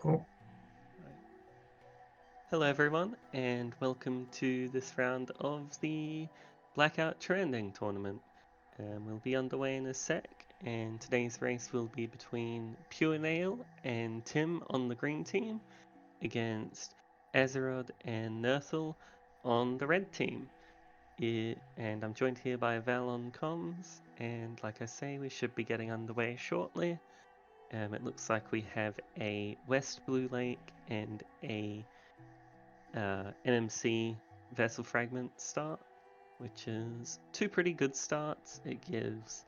Cool. Hello everyone, and welcome to this round of the Blackout Trending Tournament. We'll be underway in a sec, and today's race will be between Pure Nail and Tim on the green team against Azerod and nerthul on the red team. And I'm joined here by Val on comms, and like I say, we should be getting underway shortly. It looks like we have a West Blue Lake and a NMC Vessel Fragment start, which is two pretty good starts. It gives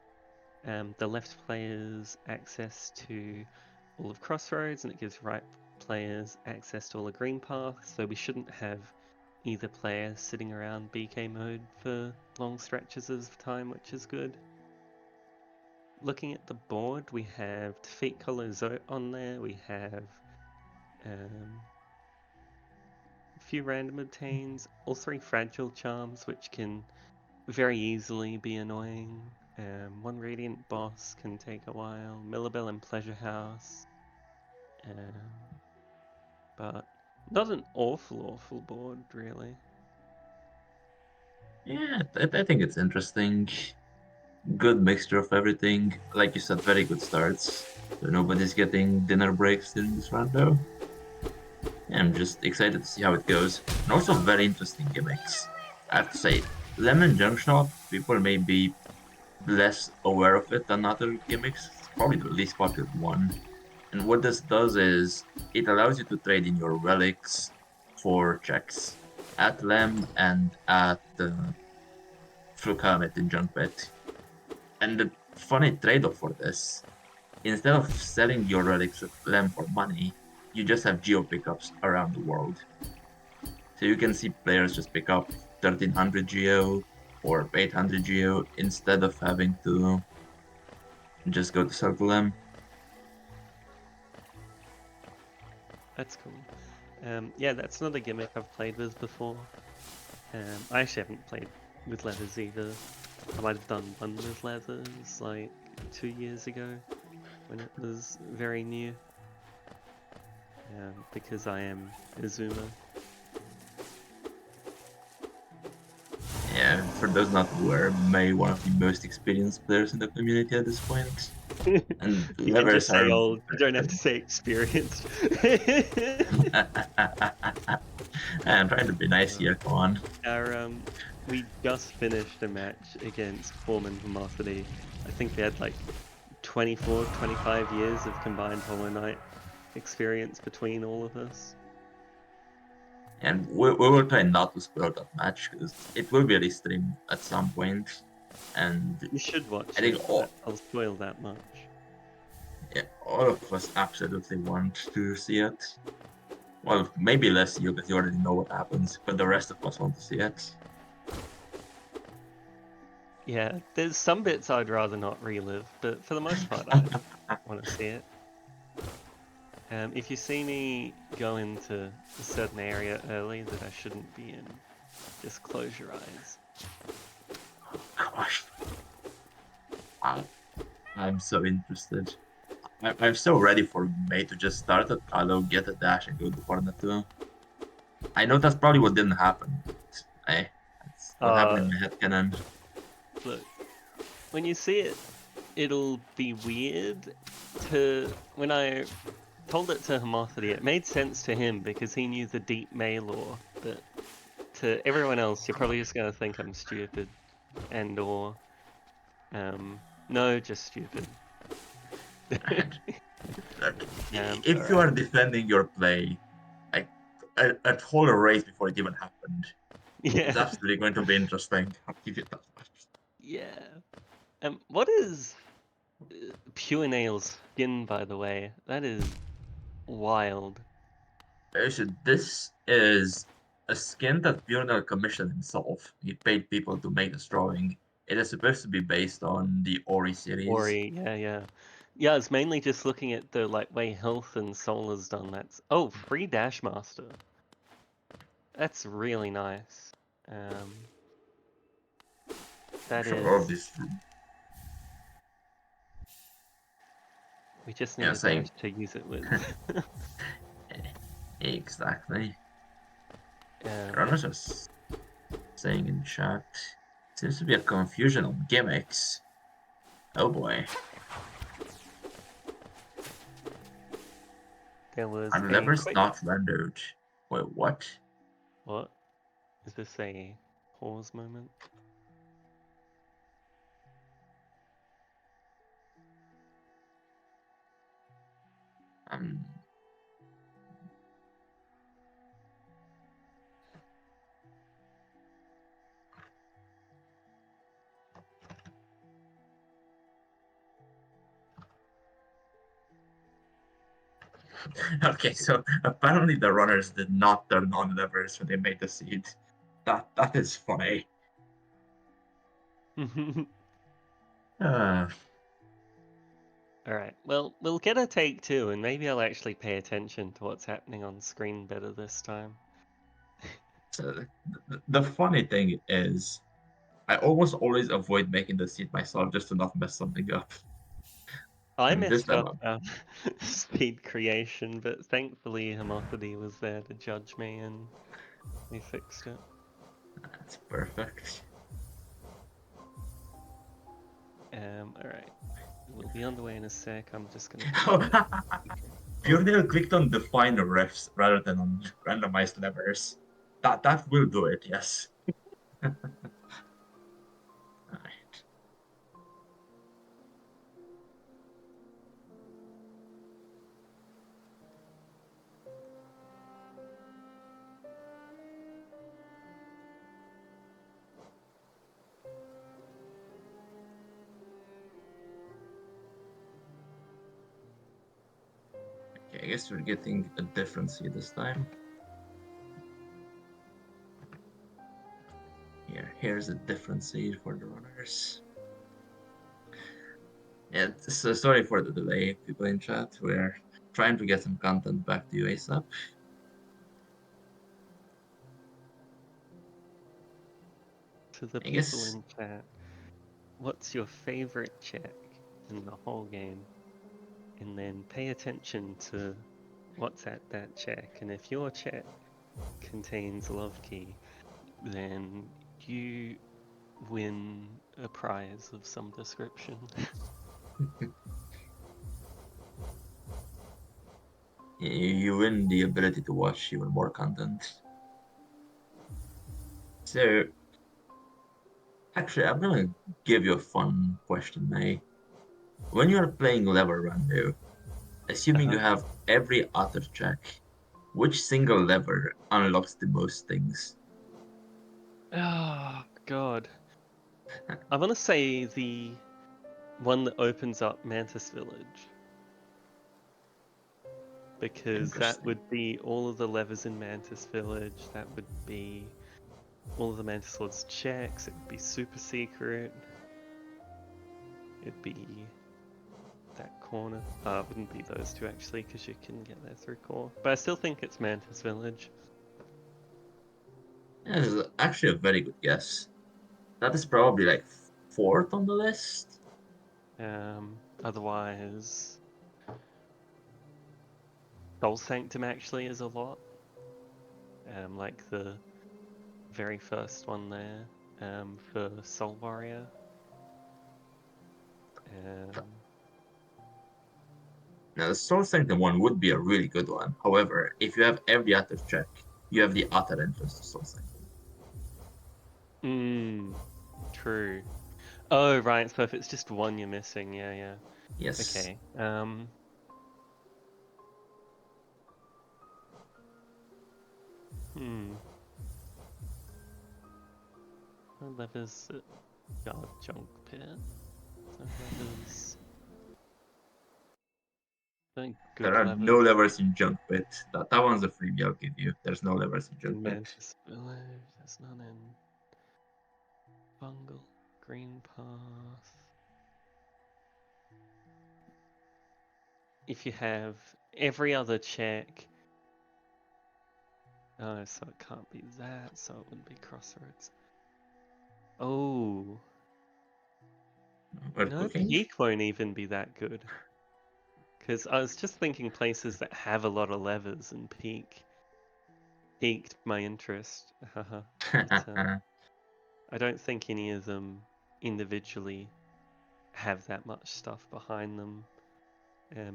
the left players access to all of Crossroads, and it gives right players access to all the green paths, so we shouldn't have either player sitting around BK mode for long stretches of time, which is good. Looking at the board, we have Defeat Color Zote on there, we have a few random obtains, all three fragile charms, which can very easily be annoying. One Radiant Boss can take a while, Millabelle and Pleasure House, but not an awful board, really. Yeah, I think it's interesting. Good mixture of everything. Like you said, very good starts. So nobody's getting dinner breaks during this round, though. Yeah, I'm just excited to see how it goes. And also, very interesting gimmicks. I have to say, Lemon Junk Shop, people may be less aware of it than other gimmicks. It's probably the least popular one. And what this does is it allows you to trade in your relics for checks at Lem and at Flukamet in Junkbet. And the funny trade-off for this, instead of selling your relics at Lem for money, you just have geo pickups around the world. So you can see players just pick up 1300 geo or 800 geo instead of having to just go to Circle Lem. That's cool. Yeah, that's not a gimmick I've played with before. I actually haven't played with leathers either. I might have done one with leathers like 2 years ago when it was very new. Because I am Izuma. Yeah, for those not aware, May one of the most experienced players in the community at this point. And You can levers just say are old, you don't have to say experienced. I'm trying to be nice here, come on. Our we just finished a match against Foreman Velocity. I think they had like 24, 25 years of combined Hollow Knight experience between all of us. And we will try not to spoil that match because it will be restreamed at some point. And You should watch I it, think but I'll spoil that much. yeah, all of us absolutely want to see it. Well, maybe less you because you already know what happens, but the rest of us want to see it. Yeah, there's some bits I'd rather not relive, but for the most part, I want to see it. If you see me go into a certain area early that I shouldn't be in, just close your eyes. Gosh, I'm so interested. I'm so ready for May to just start at Kalo, get a dash, and go to Corner 2. I know that's probably what didn't happen, but hey, that's what happened in my head canon. Look, when you see it, it'll be weird to... When I told it to Hermothity, it made sense to him because he knew the deep May lore, but to everyone else, you're probably just going to think I'm stupid and or... no, just stupid. Look, if you are defending your play, like a whole race before it even happened, Yeah. it's absolutely going to be interesting. I'll give you that much. Yeah. What is Pure Nail's skin, by the way? That is wild. This is a skin that Bjornar commissioned himself. He paid people to make this drawing. It is supposed to be based on the Ori series. Ori, yeah. Yeah, it's mainly just looking at the like way health and soul is done. That's free Dash Master. That's really nice. Um, I'm that sure all of is. this, We just need yeah, a dash saying to use it with. Exactly. Um, Runners are saying in chat. Seems to be a confusion of gimmicks. Oh boy. there was Are a levers quick. not rendered? Wait, what? What? Is this a pause moment? Um, okay, so apparently the runners did not turn on levers when they made the seed. That is funny. Uh, Alright, well, we'll get a take two, and maybe I'll actually pay attention to what's happening on screen better this time. so the funny thing is, I almost always avoid making the seed myself just to not mess something up. I And this messed time, up speed creation, but thankfully Hermophody was there to judge me, and we fixed it. that's perfect. Alright. We'll be on the way in a sec. I'm just gonna check that. Oh, Pure clicked on define refs rather than on randomized levers. That will do it, yes. Alright. Okay, I guess we're getting a different seed this time. Here's a different seed for the runners. Yeah, so sorry for the delay, people in chat. We're trying to get some content back to you ASAP. to the I people guess in chat, what's your favorite check in the whole game? And then pay attention to what's at that check. And if your check contains Love Key, then you win a prize of some description. you win the ability to watch even more content. So, actually, I'm gonna give you a fun question, May. When you're playing lever rando, assuming you Uh-huh. have every other check, which single lever unlocks the most things? Oh, God. I want to say the one that opens up Mantis Village. Because that Interesting. would be all of the levers in Mantis Village. That would be all of the Mantis Lord's checks. It would be super secret. It'd be that corner. It wouldn't be those two actually, because you can get there through core. But I still think it's Mantis Village. Yeah, this is actually a very good guess. That is probably like fourth on the list. Otherwise, Soul Sanctum actually is a lot. Like the very first one there. For Soul Warrior. Now, the Soul Sanctum one would be a really good one. However, if you have every other check, you have the other entrance to Soul Sanctum. True. Oh, right. So if it's just one you're missing, yeah. Yes. Okay. Hmm. No levers at Guard Junk Pit. No levers. No There good are no levers levers in Junk Pit. That one's a freebie I'll give you. There's no levers in Junk in Pit. Mantis Village. There's none in Bungle. Green Path. If you have every other check. Oh, so it can't be that, so it wouldn't be Crossroads. Oh. We're No, cooking? Peak won't even be that good. Because I was just thinking places that have a lot of levers and piqued my interest. But I don't think any of them individually have that much stuff behind them,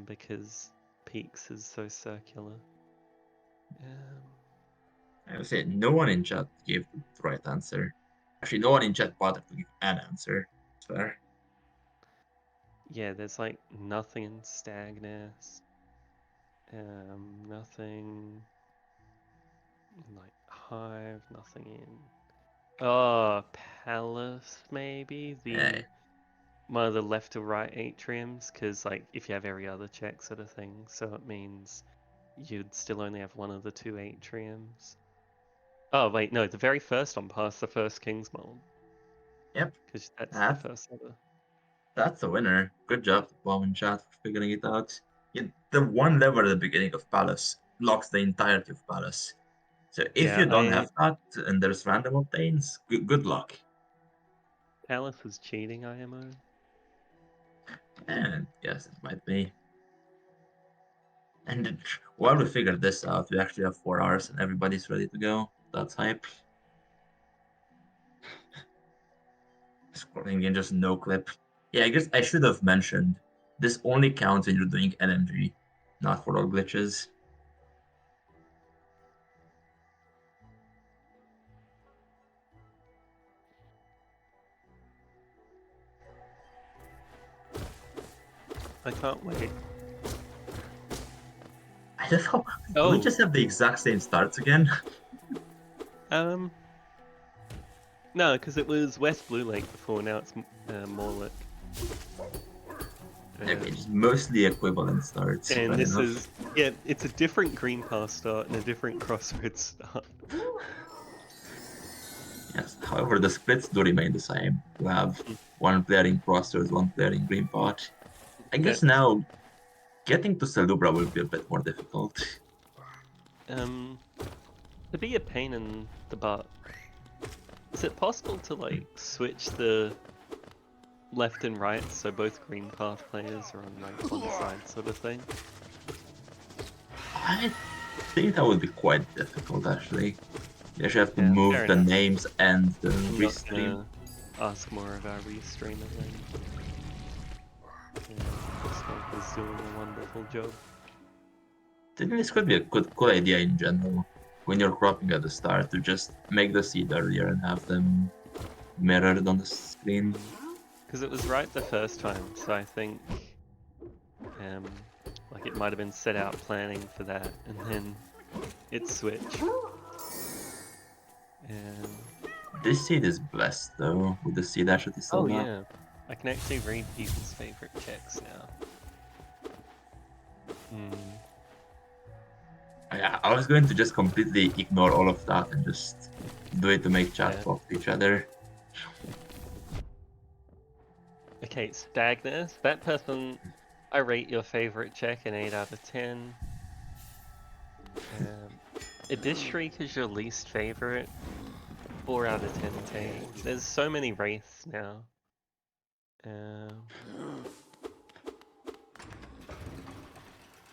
because Peaks is so circular. I would say no one in chat gave the right answer. Actually, no one in chat bothered to give an answer. It's fair. Yeah, there's like nothing in Stagnus. Nothing in like Hive, nothing in Palace maybe? Yeah, One of the left to right atriums, because like if you have every other check sort of thing, so it means you'd still only have one of the two atriums. Oh wait, no, the very first one past the first King's Mold, yep. because that's the That, first letter. that's the winner. Good job, Bomb in chat, for figuring it out. Yeah, the one lever at the beginning of Palace blocks the entirety of Palace. So if Yeah, you don't have that and there's random obtains, good luck. Palace was cheating IMO. And yes, it might be. And while we figure this out, we actually have 4 hours and everybody's ready to go. That's hype. Scrolling in just no clip. Yeah, I guess I should have mentioned this only counts when you're doing NMG, not for all glitches. I can't wait. I don't know. Do we Oh, just have the exact same starts again? um, no, because it was West Blue Lake before. Now it's Morlick. Okay, just mostly equivalent starts. And Fair this enough. is, yeah, it's a different Green Pass start and a different Crossroads start. Yes. However, the splits do remain the same. You have Mm. one player in Crossroads, one player in Green Pot. I guess That's now getting to Salubra will be a bit more difficult. to be a pain in the butt. Is it possible to like switch the left and right so both Green Path players are on like one side sort of thing? I think that would be quite difficult, actually. You actually have to Yeah, fair move the enough. names and the I'm not restream. gonna ask more of our restreamer then. Yeah, this one is doing a wonderful job. I think this could be a cool idea in general when you're cropping at the start to just make the seed earlier and have them mirrored on the screen. Because it was right the first time, so I think um, like it might have been set out planning for that, and then it switched. And This seed is blessed though, with the seed dash at the oh Silva. yeah, I can actually read people's favorite checks now. Hmm. I was going to just completely ignore all of that and just do it to make chat Yeah. talk to each other. Okay, Stagnus. That person, I rate your favorite check an 8 out of 10. Edishriek is your least favorite. 4 out of 10 take. There's so many wraiths now. Um,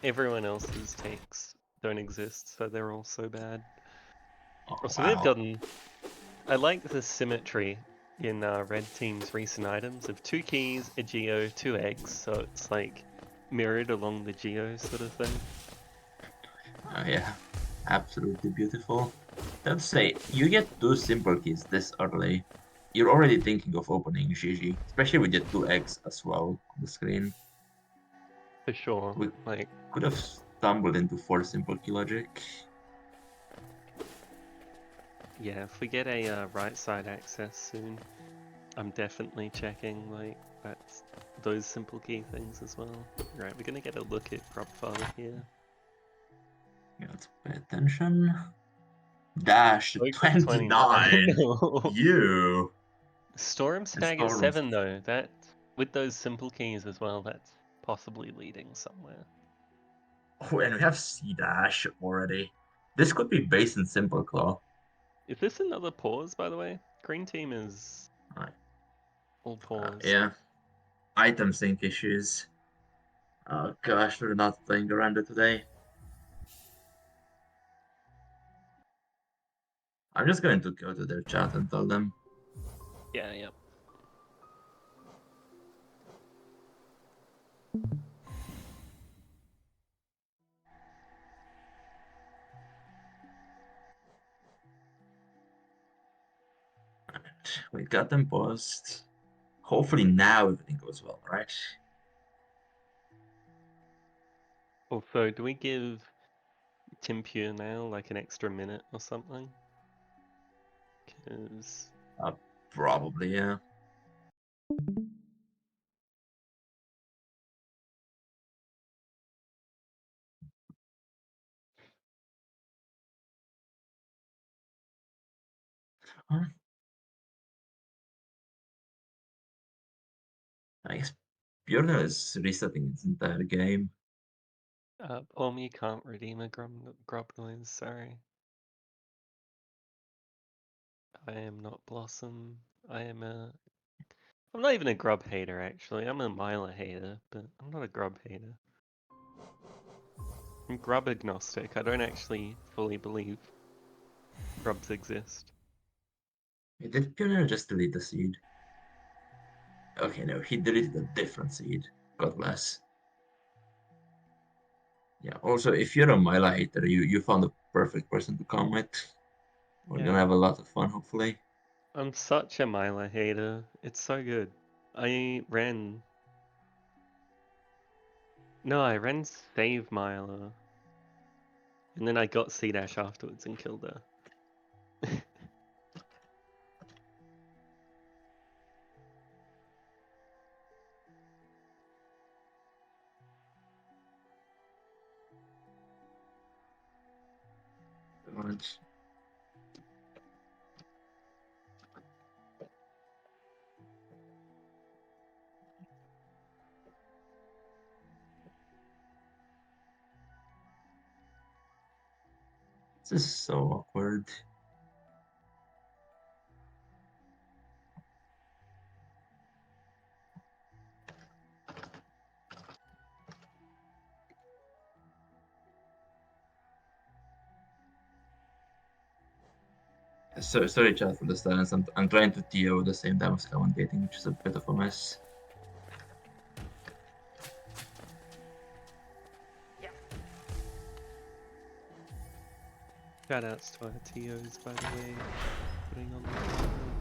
Everyone else's takes don't exist, so they're all so bad. Oh, So they've wow. gotten. I like the symmetry in Red Team's recent items of 2 keys, a geo, 2 eggs, so it's like mirrored along the geo sort of thing. Oh, yeah, absolutely beautiful. Let's say you get 2 simple keys this early. You're already thinking of opening Gigi, especially with your 2 eggs as well on the screen. For sure. We Like, could have stumbled into 4 simple key logic. yeah, if we get a right side access soon, I'm definitely checking, like, that's those simple key things as well. Right, we're gonna get a look at Propfather here. Yeah, let's pay attention. Dash Oak at 29. 29. You. Storm And Stag at Storms. 7 though, that, with those simple keys as well, that's possibly leading somewhere. Oh, and we have C dash already. This could be based in Simple Claw. Is this another pause, by the way? Green team is all pause. Yeah. Item sync issues. Oh gosh, we're not playing the render today. I'm just going to go to their chat and tell them. Yeah, yeah. We got them paused. Hopefully now everything goes well, right? Also, do we give Tim Pure now like an extra minute or something? Because Probably, yeah. Huh? I guess Bjorn is resetting its entire game. Poor me can't redeem a grub noise, sorry. I am not Blossom. I'm not even a grub hater actually. I'm a Myla hater, but I'm not a grub hater. I'm grub agnostic. I don't actually fully believe grubs exist. Did Bjorn just delete the seed? Okay, no, he deleted a different seed. God bless. Yeah, also, if you're a Mila hater, you found the perfect person to come with. We're gonna Yeah. have a lot of fun, hopefully. I'm such a Myla hater. It's so good. I ran. No, I ran save Myla. And then I got C dash afterwards and killed her. This is so awkward. So sorry, chat, for the silence. I'm trying to TO at the same time as commentating, which is a bit of a mess. Shoutouts to our TOs, by the way, putting on the tournament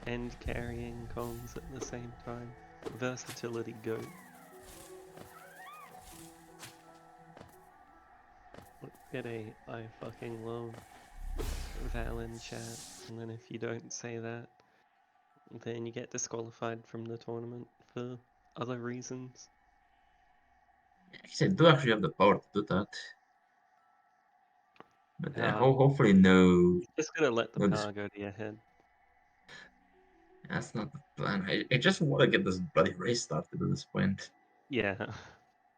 and carrying comms at the same time. Versatility goat. Get a I fucking love Val in chat, and then if you don't say that, then you get disqualified from the tournament for other reasons. I do actually have the power to do that. But yeah, Uh, hopefully no, just gotta let the no, power go to your head. that's not the plan. I just want to get this bloody race started at this point. Yeah,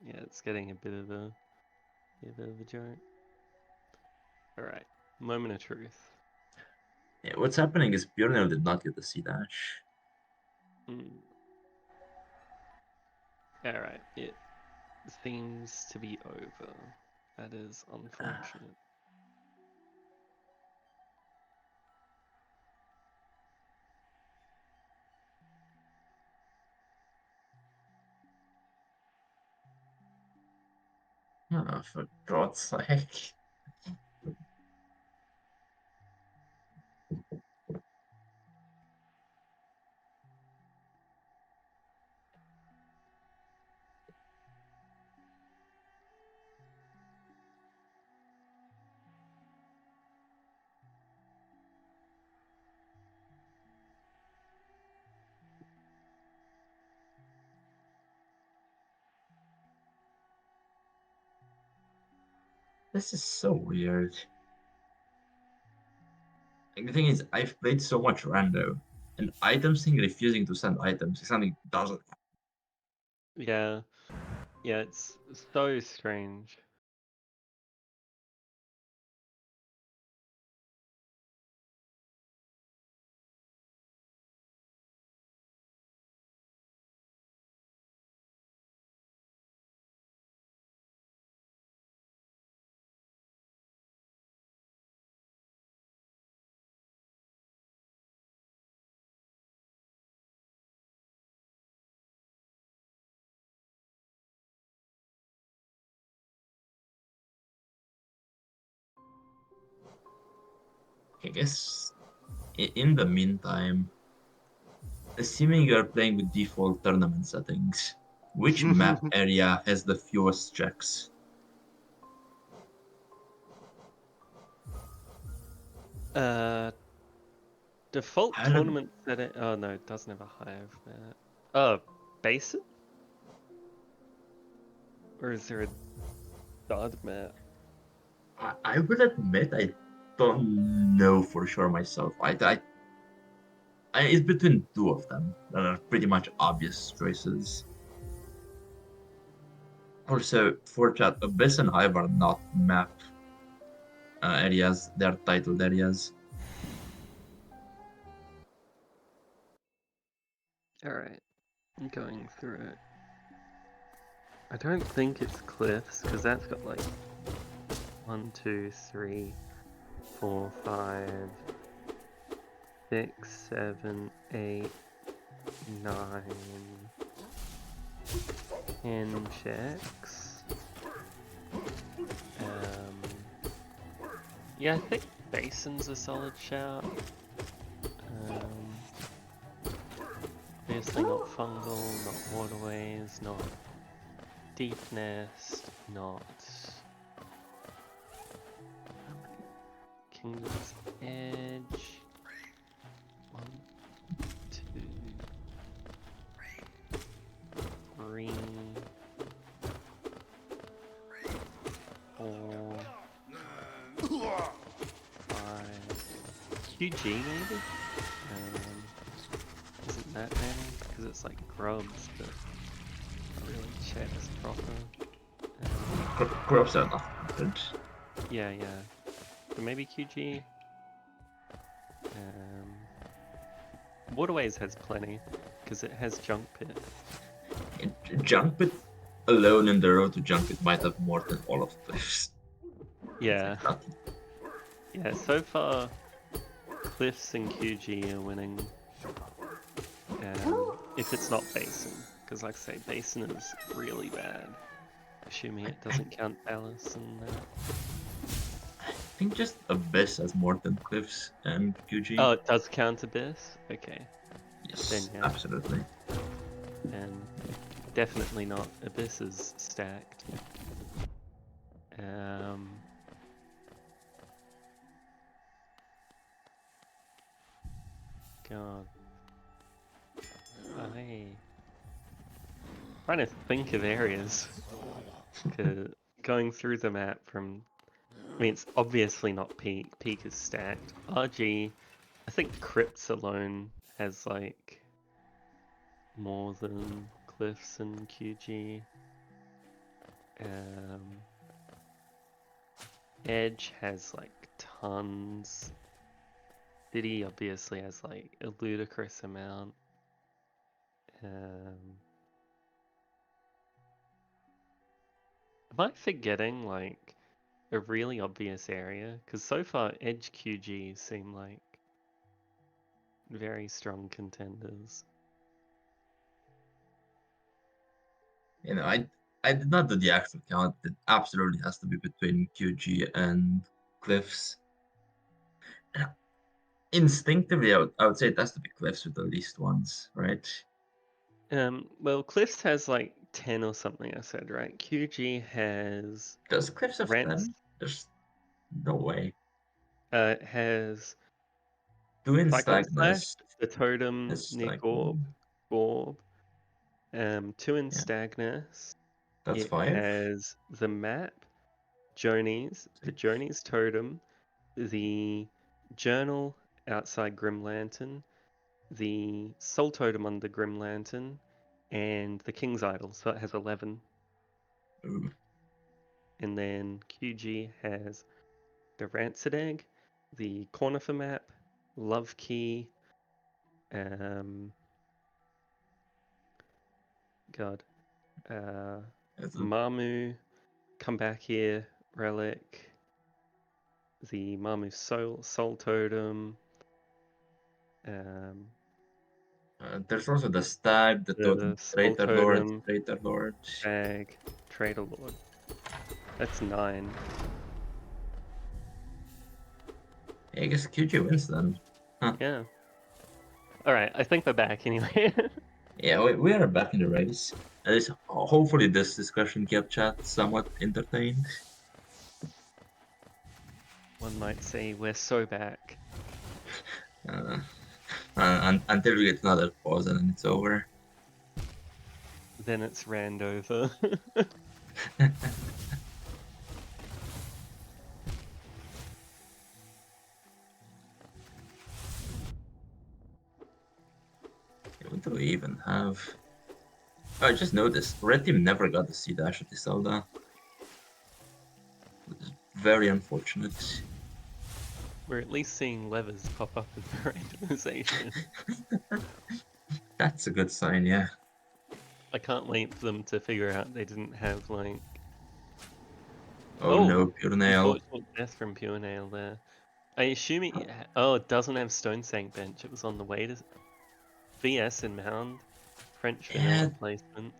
yeah, it's getting a bit of a joke. All right, moment of truth. Yeah, what's happening is Bjorn did not get the C dash. Hmm. All right, it seems to be over. That is unfortunate. Oh, for God's sake. This is so weird. Like, the thing is, I've played so much rando, and items thing refusing to send items is something doesn't. Yeah, yeah, it's so strange. I guess in the meantime, assuming you're playing with default tournament settings, which map area has the fewest checks? uh, default Ireland, tournament setting. Oh no, it doesn't have a hive map. Oh, basin? Or is there a dud map? I will admit I don't know for sure myself. It's between two of them that are pretty much obvious choices. Also, for chat, Abyss and Hive are not map areas, they're titled areas. Alright, I'm going through it. I don't think it's cliffs, because that's got like 1, 2, 3, 4, 5, 6, 7, 8, 9, 10 checks. Yeah, I think basin's a solid shout. Obviously not fungal, not waterways, not deep nest, not Kingdom's Edge. 1, 2, 3, 4, 5. QG maybe? Isn't that many? Because it's like grubs, but not really checks proper. Crops are not counted. Yeah. So maybe QG. Waterways has plenty, because it has junk pit. Junk Pit alone in the road to Junk Pit might have more than all of Cliffs. Yeah. It's like Yeah, so far, Cliffs and QG are winning. If it's not Basin, because like I say, Basin is really bad. Assuming it doesn't count Alice and I think just Abyss has more than Cliffs and QG. Oh, it does count Abyss? Okay. Yes, Then yeah. absolutely. And definitely not. Abyss is stacked. God. Trying to think of areas. Going through the map from... I mean, it's obviously not Peak. Peak is stacked. RG, I think Crypts alone has like more than Cliffs and QG. Edge has like tons. City obviously has like a ludicrous amount. Am I forgetting like a really obvious area? Because so far Edge QG seem like very strong contenders. You know, I did not do the actual count. It absolutely has to be between QG and Cliffs. Instinctively, I would say it has to be Cliffs with the least ones, right? Well, Cliffs has like 10 or something, I said, right? QG has Does Cliffs have Rents, 10? There's no way. has Two in Cyclone Slash, Stagnus. the Totem That's near like, Gorb, 2 in yeah, Stagnus. that's It 5. has the map, Jonies, the Jonies Totem, the Journal outside Grim Lantern, the Soul Totem under Grim Lantern, and the King's Idol. So it has 11. Ooh. And then QG has the Rancid Egg, the Cornifer map, Love Key, God, Mamu, Come Back Here, Relic, the Mamu Soul Totem, There's also the Stag, the Totem, the Soul Totem, Traitor Lord. Stag, Trader Lord. That's 9. I guess QG wins then. Huh. Yeah. Alright, I think we're back anyway. Yeah, we are back in the race. At least, hopefully this discussion kept chat somewhat entertained. One might say we're so back. Uh, until we get another pause and then it's over. Then it's Randover. What do we even have? Oh, I just noticed, red team never got the C dash at the Zelda. Which is very unfortunate. We're at least seeing levers pop up as the randomization. That's a good sign, yeah. I can't wait for them to figure out they didn't have like... Oh no, pure nail. Unfortunate death from Pure Nail there. I assume it... Oh, it doesn't have Stone Sank Bench. It was on the way to VS in Mound. French vanilla Yeah, placement.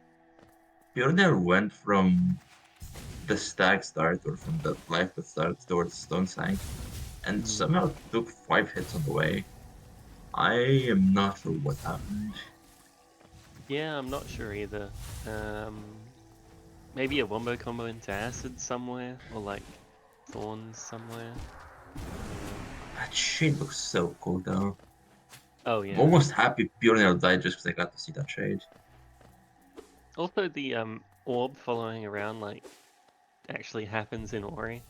pure nail went from the stag start or from the life that starts towards Stone Sank and somehow took 5 hits on the way. I am not sure what happened. Yeah, I'm not sure either. Maybe a wombo combo into acid somewhere, or like thorns somewhere. That shade looks so cool though. Oh I'm yeah. almost happy pure nail died just because I got to see that shade. Also the orb following around like actually happens in Ori.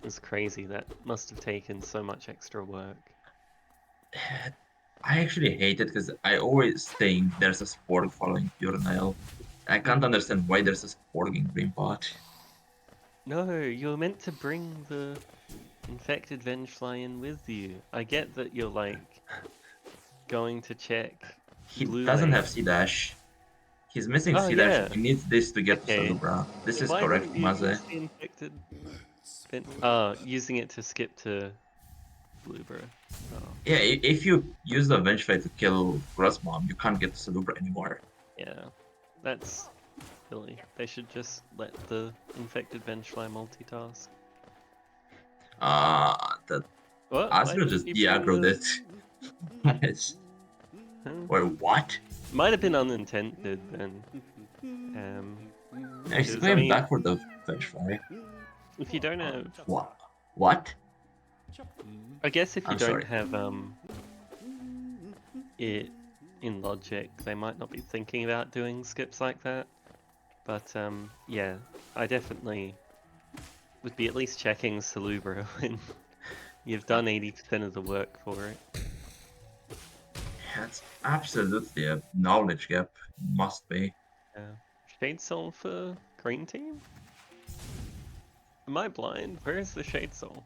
It's crazy. That must have taken so much extra work. I actually hate it because I always think there's a spork following pure nail. I can't understand why there's a spork in green pot. No, you're meant to bring the infected Vengefly in with you. I get that you're like going to check He blue doesn't lane. have C dash. He's missing Oh C dash. yeah. He needs this to get to Okay. Salubra. This is Why correct, didn't you Maze. use the infected using it to skip to Bluebro. Oh, Yeah, if you use the Vengefly to kill Grossmom, you can't get to Salubra anymore. yeah. That's silly. They should just let the infected Vengefly multitask. That What? Why Azerod didn't just you bring de-aggroed the... it. Nice. Huh? Wait, what? Might have been unintended then. Yeah, he's 'Cause, I going mean, back for the Vengefly. if you don't have... What? What? I guess if you I'm don't sorry. have it in logic, they might not be thinking about doing skips like that. But yeah, I definitely would be at least checking Salubro when you've done 80% of the work for it. Yeah, it's absolutely a knowledge gap. Must be. Shade Soul for green team? Am I blind? Where is the Shade Soul?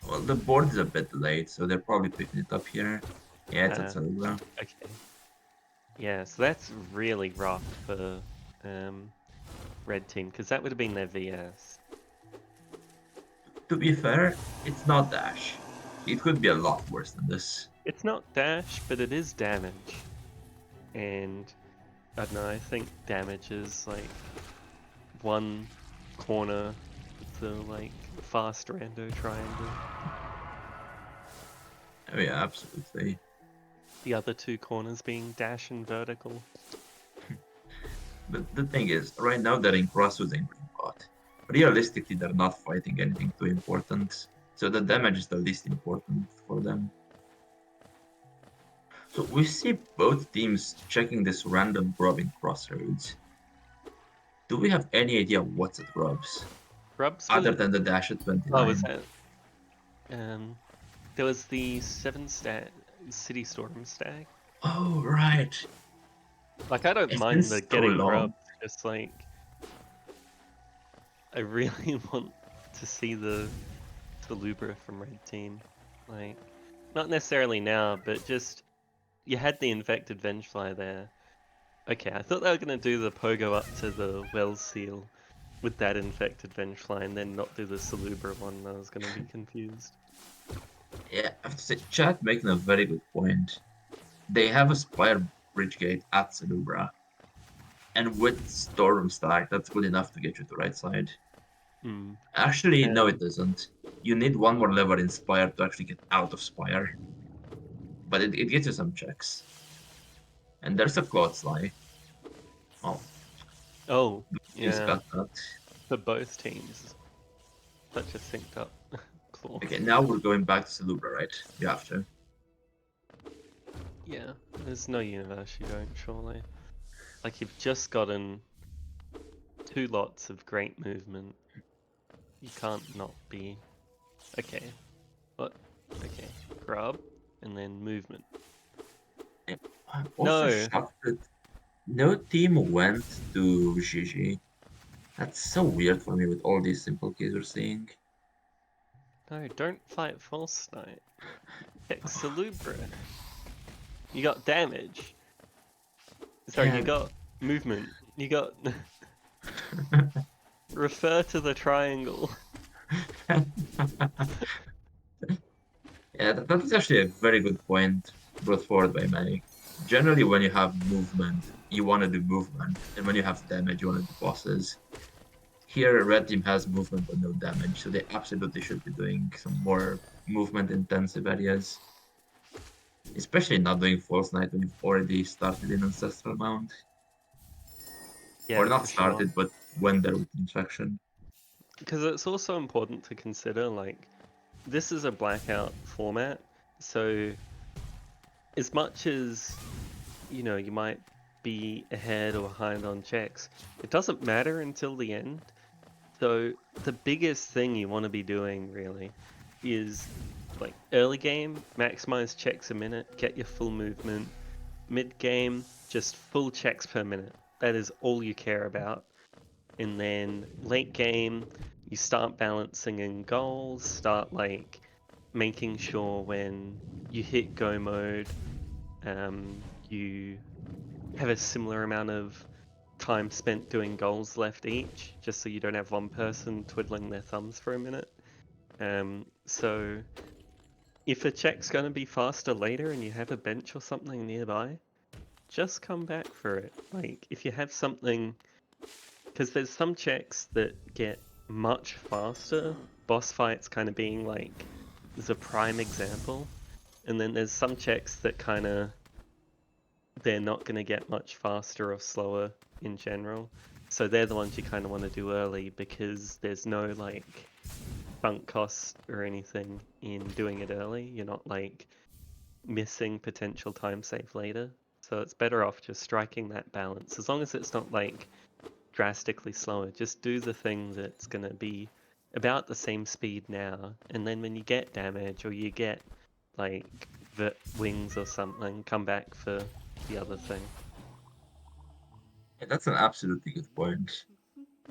Well, the board is a bit delayed, so they're probably picking it up here. Yeah, it's at Salubra. Okay. Yeah, so that's really rough for red team, because that would have been their VS. To be fair, it's not Dash. It could be a lot worse than this. It's not dash, but it is damage. And I don't know, I think damage is like one corner of the like fast rando triangle. Oh yeah, absolutely. The other two corners being dash and vertical. But the thing is, right now they're in crossroads and green pot. Realistically, they're not fighting anything too important, so the damage is the least important for them. So we see both teams checking this random grub in crossroads. Do we have any idea what's at grubs? Grubs Other was... than the dash at Oh, was 29? that... there was the 7-stat City Storm stag. Oh, right. Like, I don't It's been mind the so getting long. grubs, just like... I really want to see the Lubra from red team. Like, not necessarily now, but just... You had the infected Vengefly there. Okay, I thought they were going to do the pogo up to the Wells seal with that infected Vengefly and then not do the Salubra one. I was going to be confused. Yeah, I have to say, chat making a very good point. They have a Spire Bridge Gate at Salubra. And with Storm Stack, that's good enough to get you to right side. Hmm. Actually, no, it doesn't. You need one more lever in Spire to actually get out of Spire. But it gets you some checks. And there's a Clodsly. Oh, Oh, he's yeah, got that. for both teams. Such a synced up Okay, clause. now we're going back to Salubra, right? You have to. Yeah, there's no universe you don't, surely. Like, you've just gotten 2 lots of great movement. You can't not be. Okay, what? Okay, grub, and then movement. I'm also No! shocked that no team went to GG. That's so weird for me with all these simple keys we're seeing. No, don't fight False Knight. Heck, Salubra. You got damage. Sorry, you Yeah. got movement. You got refer to the triangle. Yeah, that is actually a very good point brought forward by Manny. Generally, when you have movement, you want to do movement, and when you have damage, you want to do bosses. Here, red team has movement but no damage, so they absolutely should be doing some more movement-intensive areas. Especially not doing False Knight when you've already started in Ancestral Mound. Or Yeah, not for sure. started, but when there with infection. Because it's also important to consider, like, this is a blackout format, so as much as, you might be ahead or behind on checks, it doesn't matter until the end. So the biggest thing you want to be doing really is like early game, maximize checks a minute, get your full movement. Mid game, just full checks per minute. That is all you care about. And then late game, you start balancing in goals, start like making sure when you hit go mode, you have a similar amount of time spent doing goals left each, just so you don't have one person twiddling their thumbs for a minute. So if a check's going to be faster later and you have a bench or something nearby, just come back for it. Like, if you have something, because there's some checks that get much faster, boss fights kind of being like the prime example, and then there's some checks that kind of they're not going to get much faster or slower in general. So they're the ones you kind of want to do early because there's no like sunk cost or anything in doing it early. You're not like missing potential time save later. So it's better off just striking that balance. As long as it's not like drastically slower, just do the thing that's going to be about the same speed now. And then when you get damage or you get like the wings or something, come back for the other thing. Yeah, that's an absolutely good point.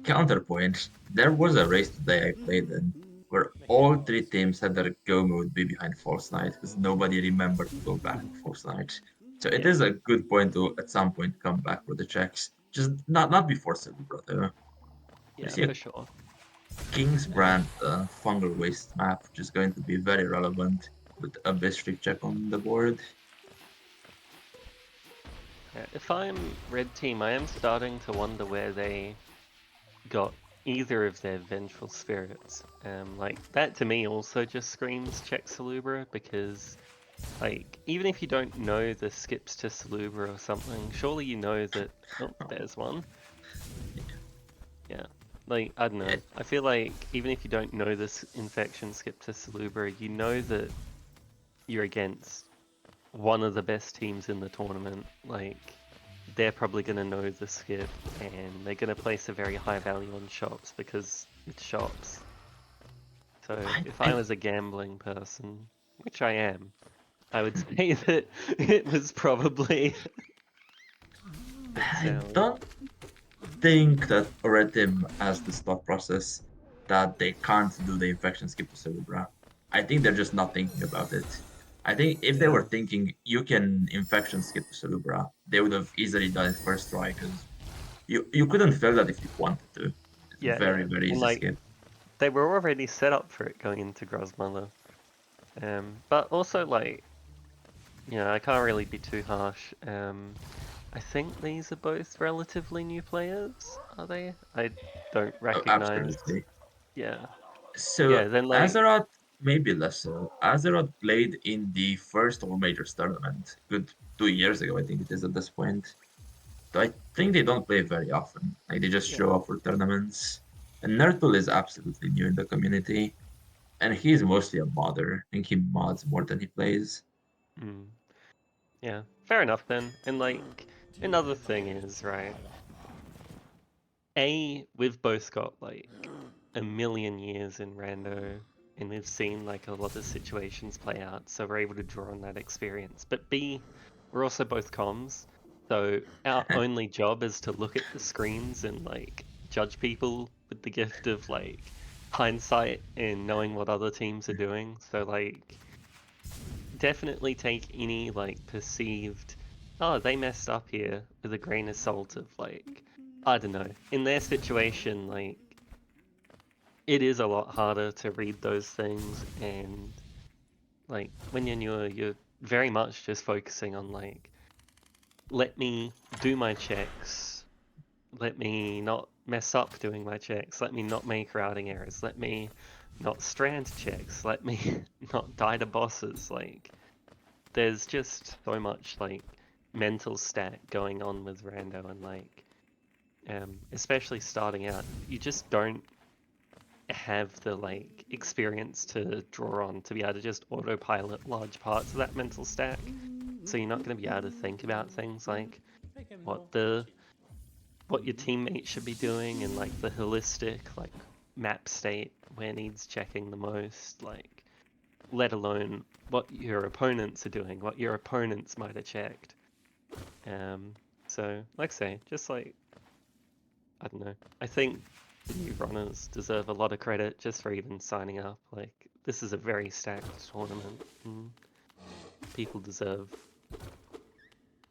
Counterpoint, there was a race today I played in where all three teams had their go mode be behind False Knight because nobody remembered to go back to False Knight. So it Yeah, is a good point to at some point come back for the checks. Just not before Silver though. We yeah, see a for sure. King's Uh, Brand Fungal Waste map, which is going to be very relevant with a Bistreak check on the board. if I'm red team, I am starting to wonder where they got either of their vengeful spirits. Like that to me also just screams check Salubra because, like, even if you don't know the skips to Salubra or something, surely you know that. Oh, there's one. Yeah. Like, I don't know. Yeah, I feel like even if you don't know this infection skip to Salubra, you know that you're against one of the best teams in the tournament. Like, they're probably going to know the skip and they're going to place a very high value on shops because it's shops. So if I I, was a gambling person, which I am, I would say that it was probably I Sally. don't think that Red Team has this thought process that they can't do the infection skip to Cerebra. I think they're just not thinking about it. I think if they Yeah. were thinking you can infection skip to Cerebra, they would have easily done it first try because you couldn't fail that if you wanted to. It's a Yeah, very, yeah. very And easy like skip. they were already set up for it going into Grosmother. But also like, I can't really be too harsh. I think these are both relatively new players, are they? I don't Oh, recognize. absolutely. Yeah. So Yeah, then like, Azerod, maybe less so. Azerod played in the first All Majors tournament, good 2 years ago, I think it is at this point. So I think they don't play very often. Like they just yeah. show up for tournaments. And nerthul is absolutely new in the community, and he's mostly a modder. I think he mods more than he plays. Mm. Yeah, fair enough then. And like, another thing is, right, we've both got like a million years in Rando, and we've seen like a lot of situations play out, so we're able to draw on that experience. But B, we're also both comms, so our only job is to look at the screens and like judge people with the gift of like hindsight and knowing what other teams are doing. So like, definitely take any like perceived, oh, they messed up here with a grain of salt of like, I don't know, in their situation, like it is a lot harder to read those things, and like when you're newer, you're very much just focusing on like, let me do my checks, let me not mess up doing my checks, let me not make routing errors, let me not strand checks, let me not die to bosses. Like there's just so much like mental stat going on with rando, and like especially starting out, you just don't have the like experience to draw on to be able to just autopilot large parts of that mental stack. So you're not going to be able to think about things like what the what your teammate should be doing, and like the holistic like map state where needs checking the most, like let alone what your opponents are doing, what your opponents might have checked. Um, so like I say, just like, I don't know. I think the new runners deserve a lot of credit just for even signing up. Like, this is a very stacked tournament, and people deserve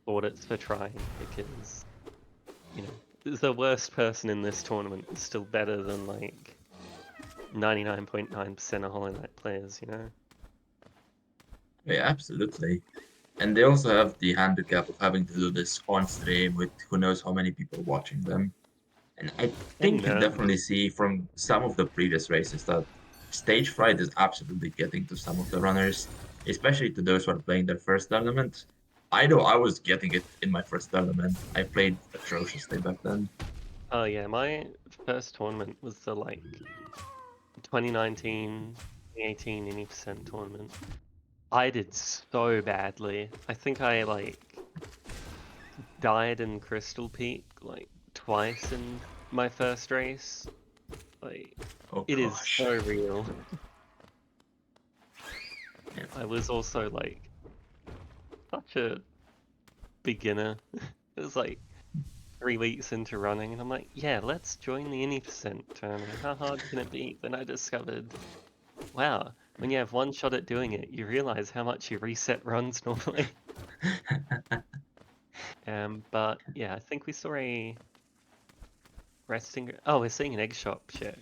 audits for trying, because, you know, the worst person in this tournament is still better than, like, 99.9% of Hollow Knight players, you know? Yeah, absolutely. And they also have the handicap of having to do this on stream with who knows how many people watching them. And I And think you nerfed. definitely see from some of the previous races that stage fright is absolutely getting to some of the runners, especially to those who are playing their first tournament. I know I was getting it in my first tournament. I played atrociously back then. Oh yeah, my first tournament was the, like, 2019, 2018 any% tournament. I did so badly. I think I, like, died in Crystal Peak like twice in my first race. Like, Oh it is gosh. so real. Yeah. I was also like such a beginner. It was like 3 weeks into running, and I'm like, yeah, let's join the any% tourney. How hard can it be? Then I discovered, wow, when you have one shot at doing it, you realize how much you reset runs normally. But yeah, I think we saw a resting. Oh, we're seeing an egg shop check.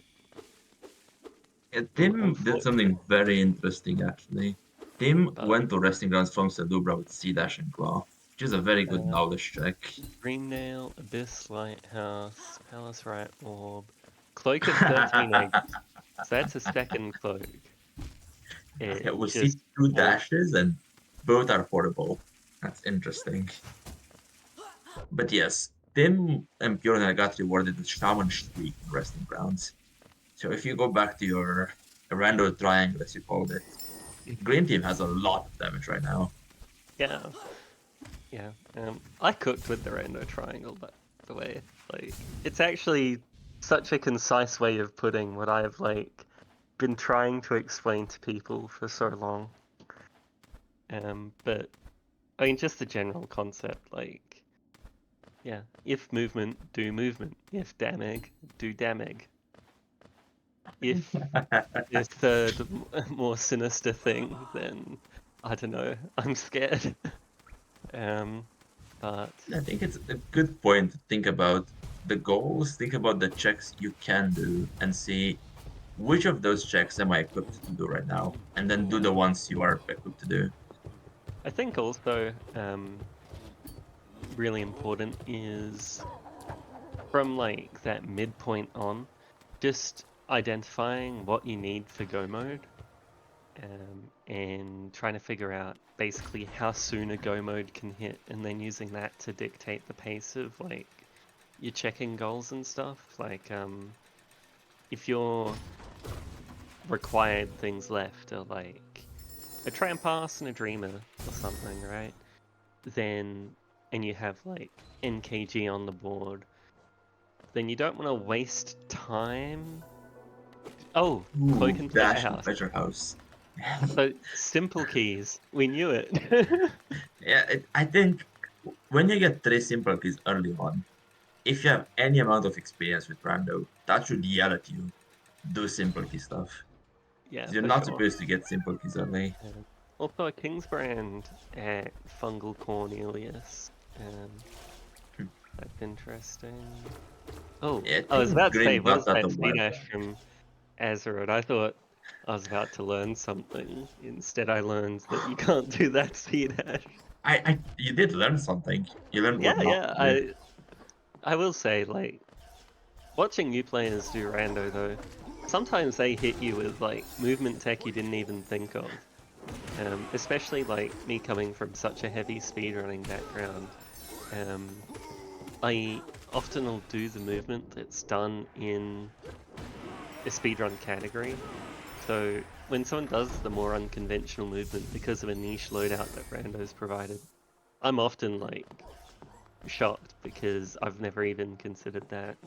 Yeah, Tim did something Unfortunate, very interesting actually. Tim but went to resting grounds from Sedubra with Sea Dash and Claw, which is a very good uh, knowledge check. Dreamnail, Abyss Lighthouse, Palace Right Orb, Cloak of 13 Eggs. So that's a second cloak. Yeah, It we see just two wants. dashes and both are portable. That's interesting. But yes, Tim and Purina got rewarded with Shaman Streak in Resting Grounds. So if you go back to your rando triangle, as you called it, Green Team has a lot of damage right now. Yeah, yeah. I cooked with the Rainbow Triangle, by the way. Like, it's actually such a concise way of putting what I've, like, been trying to explain to people for so long. But, I mean, just the general concept, like, yeah, if movement, do movement. If damage, do damage. If the third more sinister thing, then I don't know. I'm scared. Um, but I think it's a good point to think about the goals, think about the checks you can do, and see which of those checks am I equipped to do right now, and then do yeah, the ones you are equipped to do. I think also really important is from like that midpoint on, just identifying what you need for go mode, and trying to figure out basically how soon a go mode can hit, and then using that to dictate the pace of like your checking goals and stuff. Like if your required things left are like a tram pass and a dreamer or something, right? Then and you have like NKG on the board, then you don't want to waste time. Oh, cloak Ooh, and pleasure Dash and house. Pleasure House. So simple keys, we knew it. Yeah, I think when you get three simple keys early on, if you have any amount of experience with rando, that should yell at you. Do simple key stuff. Yeah, You're for not sure. supposed to get simple keys early. Also, a Kingsbrand at Fungal Cornelius. Hmm. That's interesting. Oh, Yeah, I I was think about to say, Green what got is that a that while speed ash back. from Azerod? I thought I was about to learn something. Instead, I learned that you can't do that speed ash. You did learn something. You learned Yeah, what not yeah. to do. I will say, like, watching new players do rando though, sometimes they hit you with like movement tech you didn't even think of. Especially like me coming from such a heavy speedrunning background. Um, I often will do the movement that's done in a speedrun category. So when someone does the more unconventional movement because of a niche loadout that randos provided, I'm often like shocked because I've never even considered that.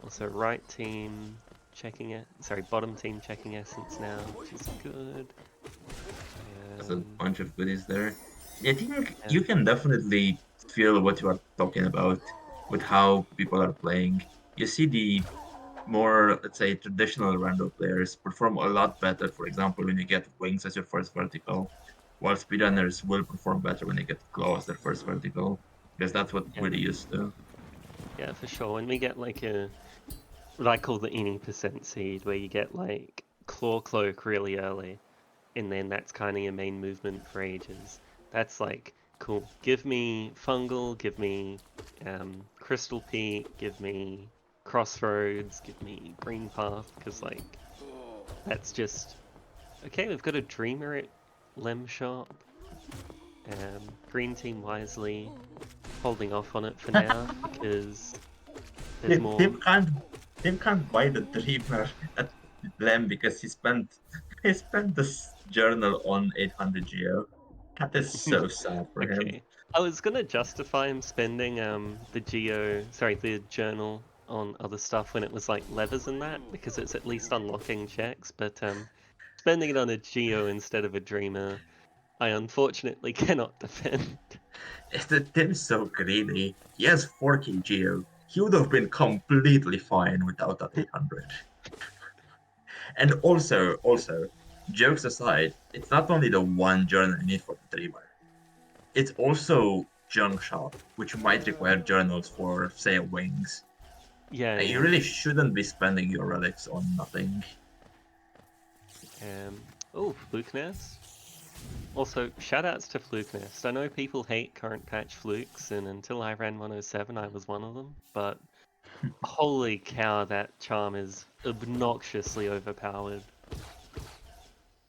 Also, right team checking it. Sorry, bottom team checking essence now, which is good. There's a Um, bunch of goodies there. I think and you can definitely feel what you are talking about with how people are playing. You see the more, let's say, traditional rando players perform a lot better, for example, when you get wings as your first vertical, while speedrunners will perform better when they get claw as their first vertical, because that's what yeah, we're used to. yeah, for sure. When we get like a what I call the any percent seed, where you get like claw cloak really early, and then that's kind of your main movement for ages. That's like cool. Give me fungal, give me crystal peak, give me crossroads, give me green path, because like that's just okay. We've got a dreamer at Lem Shop. Green team wisely holding off on it for now because there's Tim, more. Tim can't Tim can't buy the dreamer at Lem because he spent this journal on 800 Geo. That is so sad for him. Okay. I was gonna justify him spending the journal on other stuff when it was like levers and that because it's at least unlocking checks, but spending it on a Geo instead of a Dreamer, I unfortunately cannot defend. Is that Tim's so greedy? He has 4K Geo. He would have been completely fine without that 800. And also, jokes aside, it's not only the one journal you need for the dreamer. It's also junk shop, which might require journals for, say, wings. Yeah, You yeah. really shouldn't be spending your relics on nothing. Oh, Fluke Nest. Also, shoutouts to Fluke Nest. I know people hate current patch flukes, and until I ran 107, I was one of them. But holy cow, that charm is obnoxiously overpowered.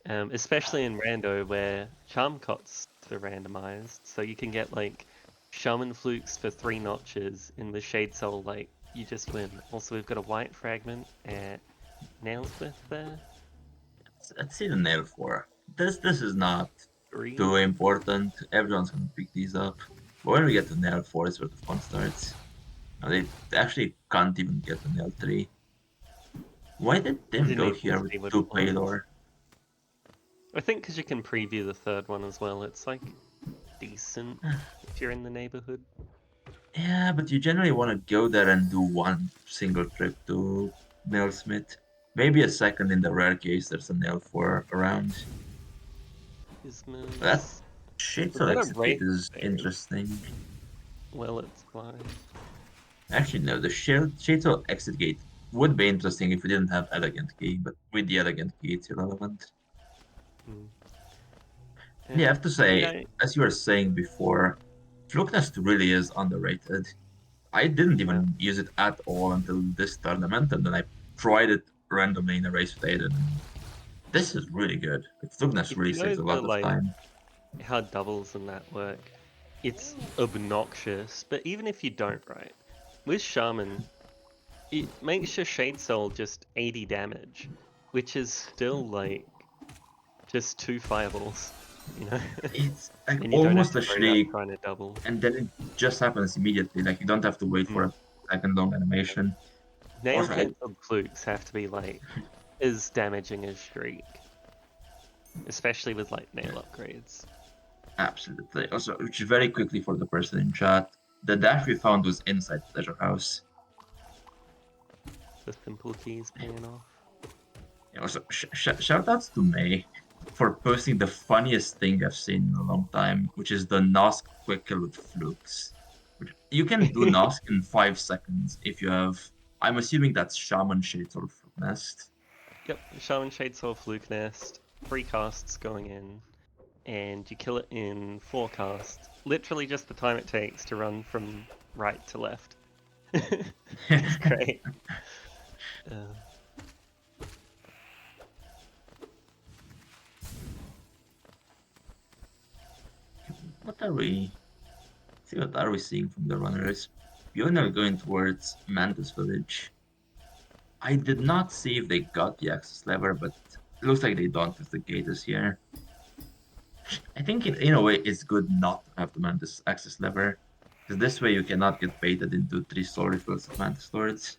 Especially in Rando, where charm cots are randomized, so you can get like shaman flukes for 3 notches in the Shade Soul. Like you just win. Also, we've got a white fragment at Nailsmith there. Let's see the nail for. This is not too Green. important. Everyone's gonna pick these up. But when we get to nail 4 is where the fun starts. Now they actually can't even get to nail 3. Why did I Tim didn't go even here with see what 2 it was. Paylor? I think because you can preview the third one as well. It's like decent if you're in the neighborhood. Yeah, but you generally want to go there and do one single trip to Nailsmith. Maybe a second in the rare case there's a nail 4 around. That Ismas. We've Shadesol got a exit gate Wraith is Fairy. interesting. Well, it's fine. Actually, no, the Shadesol exit gate would be interesting if we didn't have Elegant Key, but with the Elegant Key, it's irrelevant. Mm. Yeah, I have to Speed say, 8. as you were saying before, Flukenest really is underrated. I didn't Yeah. even use it at all until this tournament, and then I tried it randomly in a race with Aiden. This is really good. Lugnas If really you know saves a the lot of time. how doubles and that work, it's obnoxious. But even if you don't, right, with Shaman, it makes your Shade Soul just 80 damage, which is still like just 2 fireballs, you know? It's like And you don't have almost to a worry about shriek, trying to double. and then it just happens immediately. Like you don't have to wait for Mm. a second long animation. Nail Also, cancelled flukes have to be like as damaging as Shriek, especially with like nail upgrades. absolutely. Also, which very quickly for the person in chat, the dash we found was inside Pleasure House. The simple keys paying off. Also, shout outs to May for posting the funniest thing I've seen in a long time, which is the Nosk quick kill with flukes. You can do Nosk in 5 seconds if you have. I'm assuming that's Shaman Shades or Fluke Nest. Yep, Shaman Shade Soul Fluke Nest, 3 casts going in, and you kill it in 4 casts. Literally just the time it takes to run from right to left. It's great. What are we? See, what are we seeing from the runners? Pioneer going towards Mantis Village. I did not see if they got the access lever, but it looks like they don't if the gate is here. I think in a way it's good not to have the Mantis access lever, because this way you cannot get baited into 3 soul refills of Mantis Lords.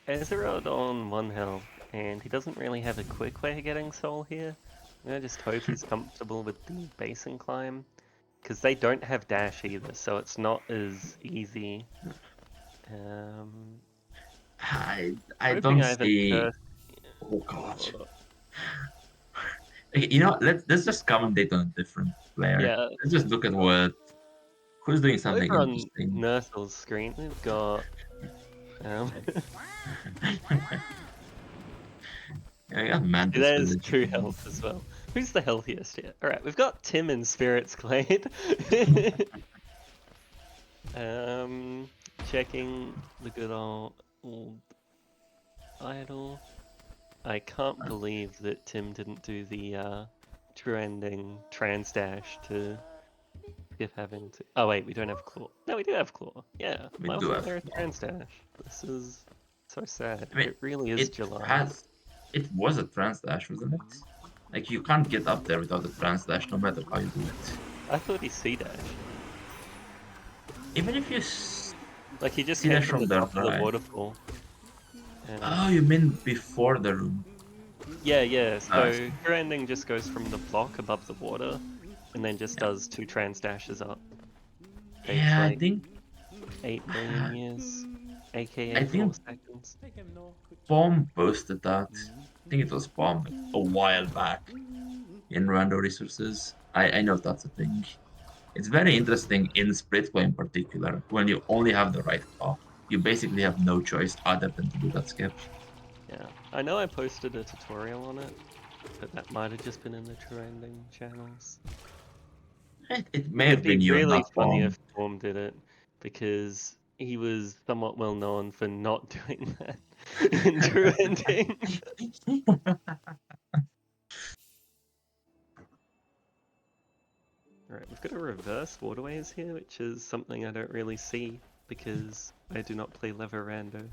Azerod on 1 health, and he doesn't really have a quick way of getting soul here. I just hope he's comfortable with the basin climb, because they don't have dash either, so it's not as easy. I Hoping don't I haven't see. cursed. Oh god. Okay, you know, let's just commentate on a different player. Yeah, Let's just look at what who's doing something over on interesting. nerthul's screen, we've got. I got Mantis There's Village true again. health as well. Who's the healthiest here? Alright, we've got Tim in Spirit's Glade. Checking the good old idol. I can't believe that Tim didn't do the true ending trans dash to skip having to. Oh wait, we don't have claw. No, we do have claw. Yeah. We Why do wasn't have there a claw. trans dash? This is so sad. I mean, It really is it July. has. It was a trans dash, wasn't it? Like you can't get up there without a trans dash, no matter how you do it. I thought he C dashed. Even if you Like he just see came that from from the the top of the right. waterfall. Oh, you mean before the room? Yeah. I So see. true ending just goes from the block above the water, and then just Yeah. does 2 trans dashes up. Takes Yeah, I like think 8 million years, I aka 4 think seconds. Bomb posted that. I think it was Bomb like, a while back in Rando Resources. I know that's a thing. It's very interesting in split play in particular, when you only have the right claw. You basically have no choice other than to do that skip. Yeah, I know I posted a tutorial on it, but that might have just been in the true ending channels. It It may would have be been you and really not funny Bomb. if Storm did it, because he was somewhat well known for not doing that in true ending. Alright, we've got a reverse waterways here, which is something I don't really see because I do not play Lever Rando.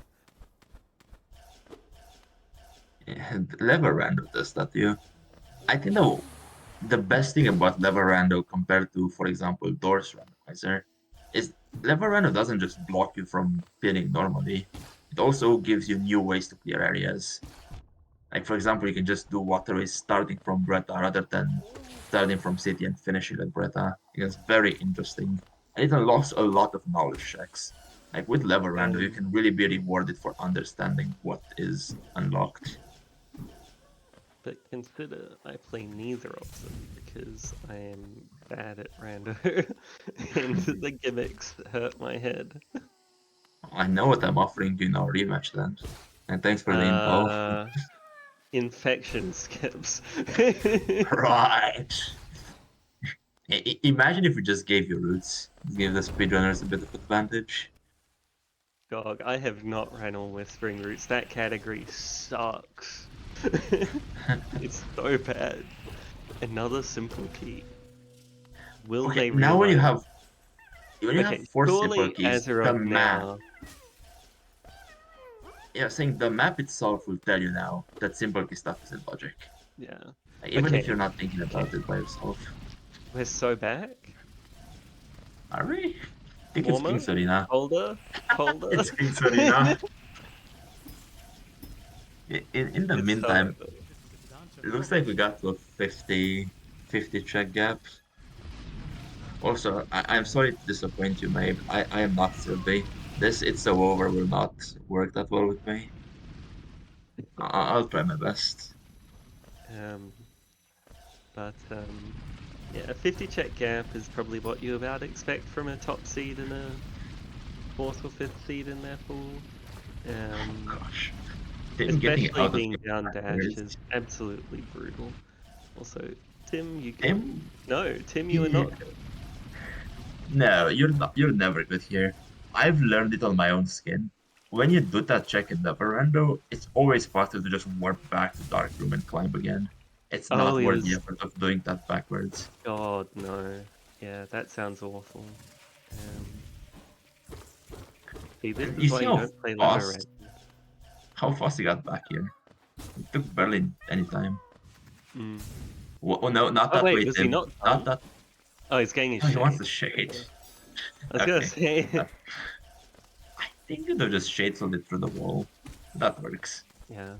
Lever Rando does that to you. I think the best thing about Lever Rando compared to, for example, Doors Randomizer is Lever Rando doesn't just block you from pinning normally. It also gives you new ways to clear areas. Like, for example, you can just do waterways starting from Bretta rather than starting from City and finishing at Bretta. It's very interesting. And it unlocks a lot of knowledge checks. Like with Lever Rando, you And can really be rewarded for understanding what is unlocked. but consider I play neither of them because I am bad at Rando and the gimmicks hurt my head. I know what I'm offering you in our rematch then. And thanks for the info. Infection skips. Right. Imagine if we just gave you roots. Give the speedrunners a bit of advantage. Dog, I have not ran all Whispering Roots. That category sucks. It's so bad. Another simple key. Will Okay, they now realize? when you have Okay, four simple surely keys, the Azerod map. now. Yeah, saying the map itself will tell you now that simple key stuff isn't logic. Yeah. Like, even if Okay, you're not thinking okay. about it by yourself. We're so back. Are we? I think it's Warmer? King's Arena. Colder? Colder? It's King's Arena. In the It's so meantime, over. it looks like we got to a 50 check gap. Also, I'm sorry to disappoint you, Mabe. I am not Sylvie. This It's So Over will not work that well with me. I'll try my best. Um, but yeah, a 50 check gap is probably what you about expect from a top seed and a fourth or fifth seed in their pool. Um, Gosh. Tim getting especially out of being game down dash backwards. is absolutely brutal. Also, Tim, you good? Tim? No, Tim, you are Yeah. not good. No, you're not. You're never good here. I've learned it on my own skin. When you do that check in the veranda, it's always faster to just warp back to Dark Room and climb again. It's Oh, not he worth the was. effort of doing that backwards. God, no. Yeah, that sounds awful. Um, see, this And you is why see you don't play lever red. how fast he got back here. It took barely any time. Mm. Oh no, not Oh that wait, way, was he Tim. not Not done? that. Oh, he's getting his Oh, he wants shade. the shade. Okay. I was gonna Okay. say, I think you could just shade it through the wall. That works. yeah,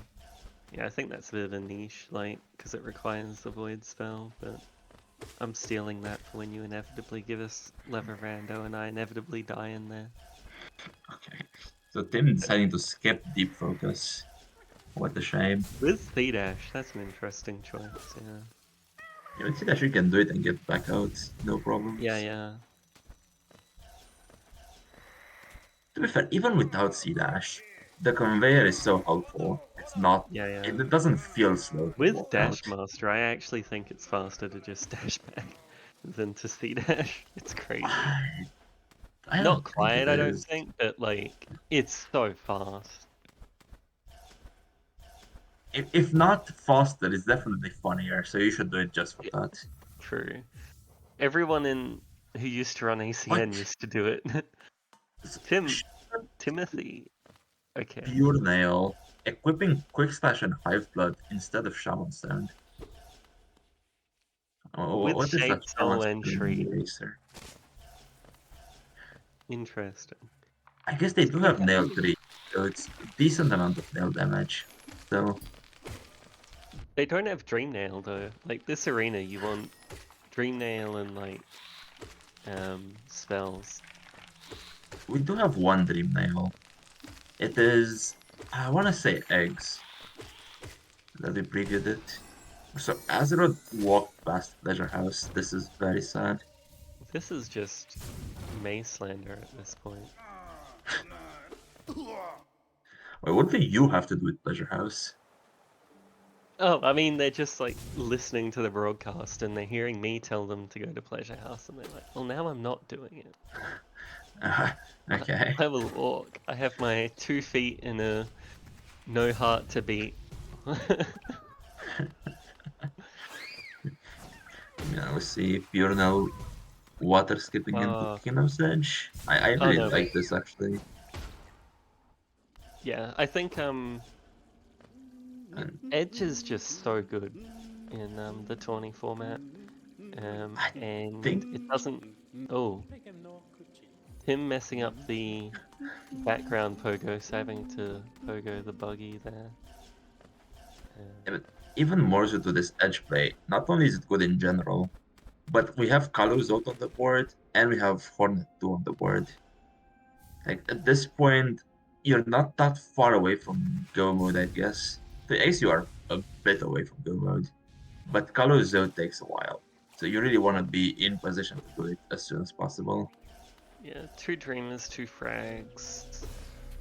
yeah. I think that's a bit of a niche, like, because it requires the void spell. But I'm stealing that for when you inevitably give us lever rando, and I inevitably die in there. Okay. So Tim deciding to skip deep focus. What a shame. With C dash, that's an interesting choice. Yeah, You would see that you can do it and get back out, no yeah, problems. yeah. To be fair, even without C dash, the conveyor is so helpful. It's not. Yeah, yeah. It doesn't feel slow to With walk Dash out. Master, I actually think it's faster to just dash back than to C dash. It's crazy. I, I Not don't think quite, it I don't is. think, but like, it's so fast. If not faster, it's definitely funnier. So you should do it just for Yeah, that. true. Everyone in who used to run ACN What? used to do it. Tim, Timothy. Okay. Pure nail. Equipping Quick Slash and Hive Blood instead of Shaman Stone. Oh, With what is that Shade Shaman Soul and Stone Shriek. Eraser? Interesting. I guess they do See, have nail 3, so it's a decent amount of nail damage. So they don't have Dream Nail though. Like this arena, you want Dream Nail and like spells. we do have one dream nail. It is, I want to say eggs that we previewed it. So Azerod walked past Pleasure House. This is very sad. This is just Maze slander at this point. Wait, what do you have to do with Pleasure House? Oh, I mean, they're just like listening to the broadcast and they're hearing me tell them to go to Pleasure House, and they're like, well, now I'm not doing it. Uh, okay. I will walk. I have my 2 feet and a no heart to beat. Yeah, we see Purnell water skipping into uh, Kingdom's Edge. I oh really no, like wait. this actually. Yeah, I think And Edge is just so good in the Tourney format. I And think it doesn't. Oh, him messing up the background pogo, so having to pogo the buggy there. but even more so to this edge play, not only is it good in general, but we have colors out on the board and we have Hornet 2 on the board. Like at this point, you're not that far away from go mode, I guess. The ace you are a bit away from go mode, but color zone takes a while. So you really want to be in position to do it as soon as possible. Yeah, 2 dreamers, 2 frags.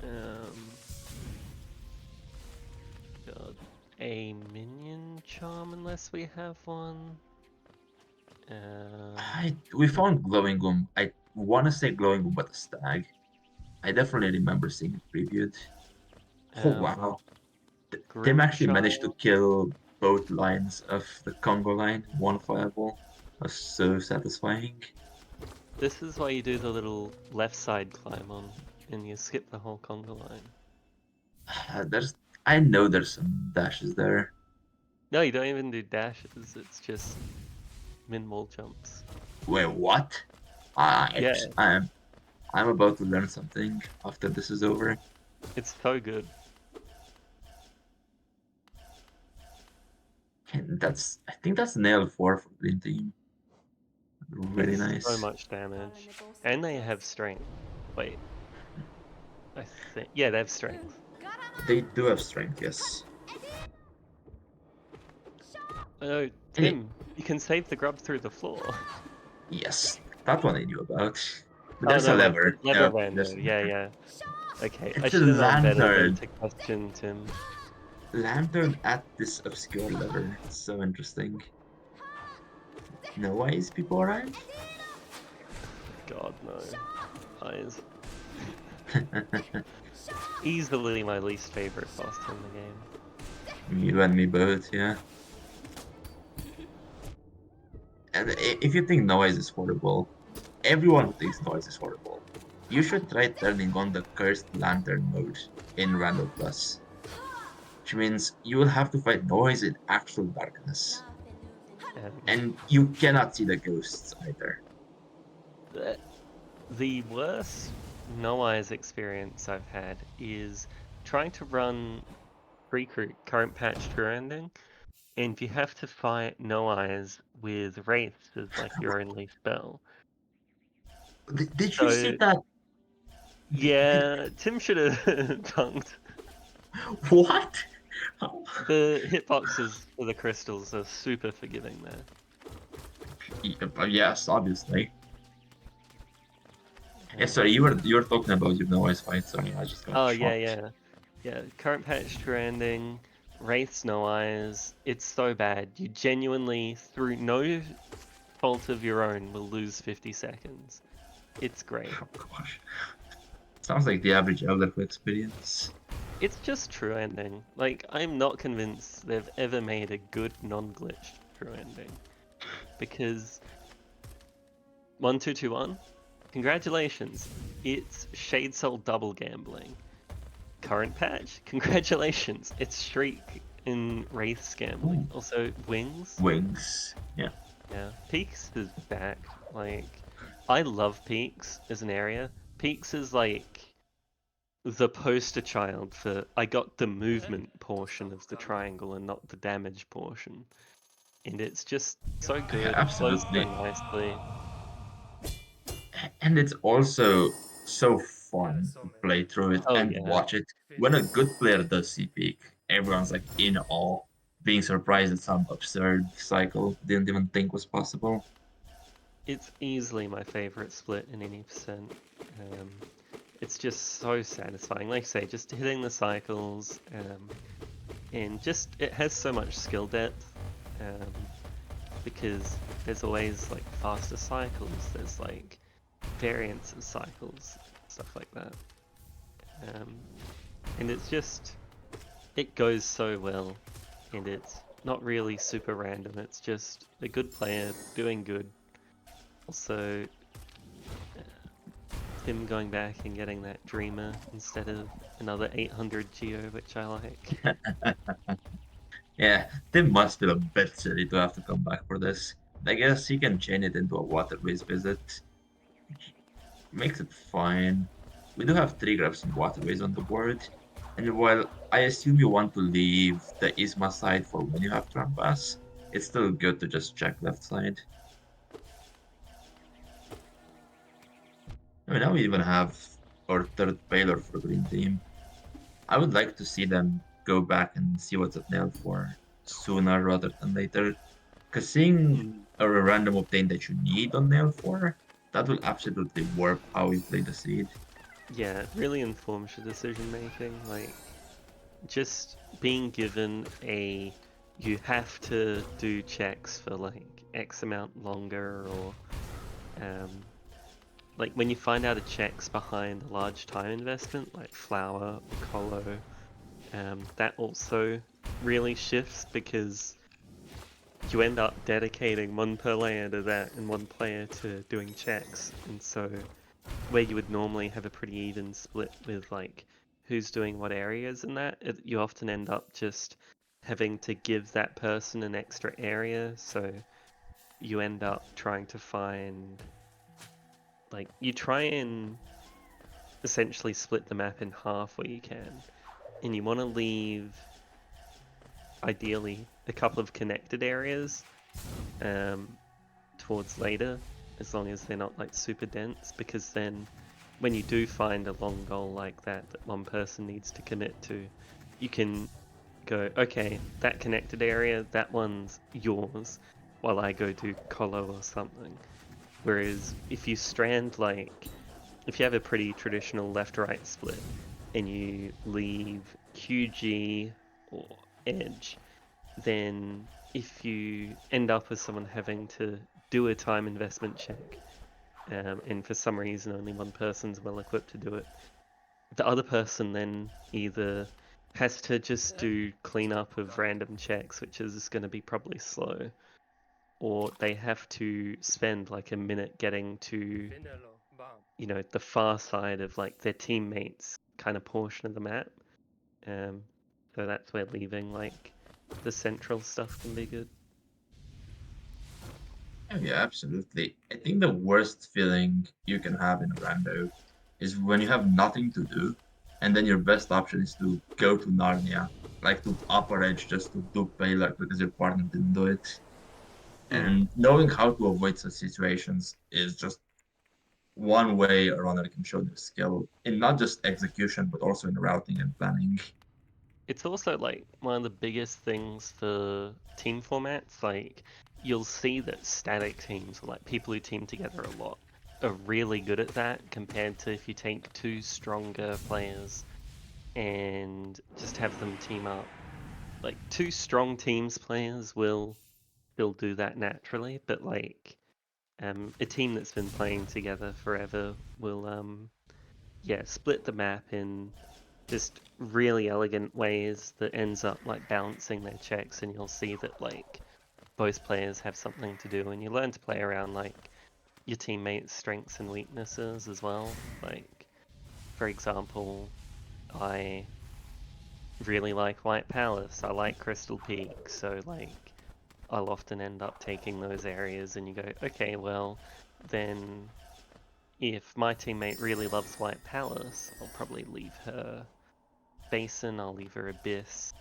Um, God, a minion charm unless we have one. Um, We found glowing goom. I want to say glowing goom, but a stag. I definitely remember seeing it previewed. Oh Um, wow. Tim actually managed to Grimchild. kill both lines of the Congo line in one fireball. That was so satisfying. This is why you do the little left side climb on, and you skip the whole Congo line. There's, I know there's some dashes there. No, you don't even do dashes. It's just min wall jumps. Wait, what? Yeah, I'm about to learn something after this is over. it's so good. And I think that's nail 4 for Green Team. Really It's so nice. much damage, and they have strength. Wait, I think yeah, they have strength. They do have strength, yes. Oh, And Tim, you can save the grub through the floor. yes, that one I knew about. But Oh there's a no, wait, lever. lever Yeah, van though. there's a Yeah, lever. yeah. Okay, I It's a should have known better than lantern. to question Tim. Lantern at this obscure lever. It's so interesting. No ways, people around? God no, eyes. Easily my least favorite boss in the game. You and me both, yeah. And if you think noise is horrible, everyone who thinks noise is horrible, you should try turning on the cursed lantern mode in Randall Plus, which means you will have to fight noise in actual darkness, Um, and you cannot see the ghosts either. the worst no eyes experience I've had is trying to run Recruit current patch true ending, and you have to fight no eyes with Wraiths as like your only spell. Did you see So that? yeah, Tim should have dunked. What? How? The hitboxes for the crystals are super forgiving there. Yes, obviously. Yeah, sorry, Um, you were talking about your noise fight. Sorry, I just got oh yeah, shocked. yeah, yeah. Current patch true ending, Wraiths no eyes. It's so bad. You genuinely, through no fault of your own, will lose 50 seconds. It's great. Oh gosh, sounds like the average Elder experience. It's just true ending. Like, I'm not convinced they've ever made a good non-glitched true ending. Because 1221, congratulations, it's Shade Soul double gambling. Current patch, congratulations, it's Shriek in Wraiths gambling. Ooh, Also, Wings, wings. Yeah. yeah. Peaks is back. Like, I love Peaks as an area. Peaks is like the poster child for I got the movement portion of the triangle and not the damage portion. And it's just so Yeah, good, it flows so absolutely. nicely. And it's also so fun to play through it Oh and yeah. watch it. When a good player does see peak, everyone's like in awe, being surprised at some absurd cycle didn't even think was possible. It's easily my favorite split in any percent. Um, it's just so satisfying. Like I say, just hitting the cycles, and just it has so much skill depth. Um, because there's always like faster cycles, there's like variants of cycles, stuff like that. Um, and it's just, it goes so well, and it's not really super random, it's just a good player doing good. Also, him going back and getting that Dreamer instead of another 800 Geo, which I like. Yeah, they must feel a bit silly to have to come back for this. I guess he can chain it into a waterways visit. Makes it fine. We do have 3 grabs and waterways on the board. And while I assume you want to leave the Isma side for when you have Trampas, it's still good to just check left side. I mean, now we even have our third payload for Green Team. I would like to see them go back and see what's at nail for sooner rather than later. Because seeing Mm. a random obtain that you need on nail 4, that will absolutely warp how you play the seed. Yeah, it really informs your decision making. Like, just being given a you have to do checks for like X amount longer, or um, like when you find out a check's behind a large time investment, like flour, colo, that also really shifts because you end up dedicating one player to that and one player to doing checks, and so where you would normally have a pretty even split with like who's doing what areas and that, you often end up just having to give that person an extra area, so you end up trying to find, like, you try and essentially split the map in half where you can, and you want to leave ideally a couple of connected areas towards later, as long as they're not like super dense, because then when you do find a long goal like that that one person needs to commit to, you can go, okay, that connected area, that one's yours, while I go do colo or something. Whereas if you strand, like, if you have a pretty traditional left-right split and you leave QG or edge, then if you end up with someone having to do a time investment check, and for some reason only one person's well equipped to do it, the other person then either has to just do cleanup of random checks, which is going to be probably slow, or they have to spend like a minute getting to, you know, the far side of like their teammates kind of portion of the map. So that's where leaving like the central stuff can be good. Oh, yeah, absolutely. I think the worst feeling you can have in a rando is when you have nothing to do, and then your best option is to go to Narnia, like to upper edge just to do payload because your partner didn't do it. Mm. And knowing how to avoid such situations is just one way a runner can show their skill in not just execution, but also in routing and planning. It's also like one of the biggest things for team formats. Like, you'll see that static teams, or like people who team together a lot, are really good at that compared to if you take two stronger players and just have them team up. Like, two strong teams players will do that naturally, but like a team that's been playing together forever will yeah, split the map in just really elegant ways that ends up like balancing their checks, and you'll see that like both players have something to do, and you learn to play around like your teammates' strengths and weaknesses as well. Like, for example, I really like White Palace, I like Crystal Peak, so like I'll often end up taking those areas, and you go, okay, well, then if my teammate really loves White Palace, I'll probably leave her Basin, I'll leave her Abyss,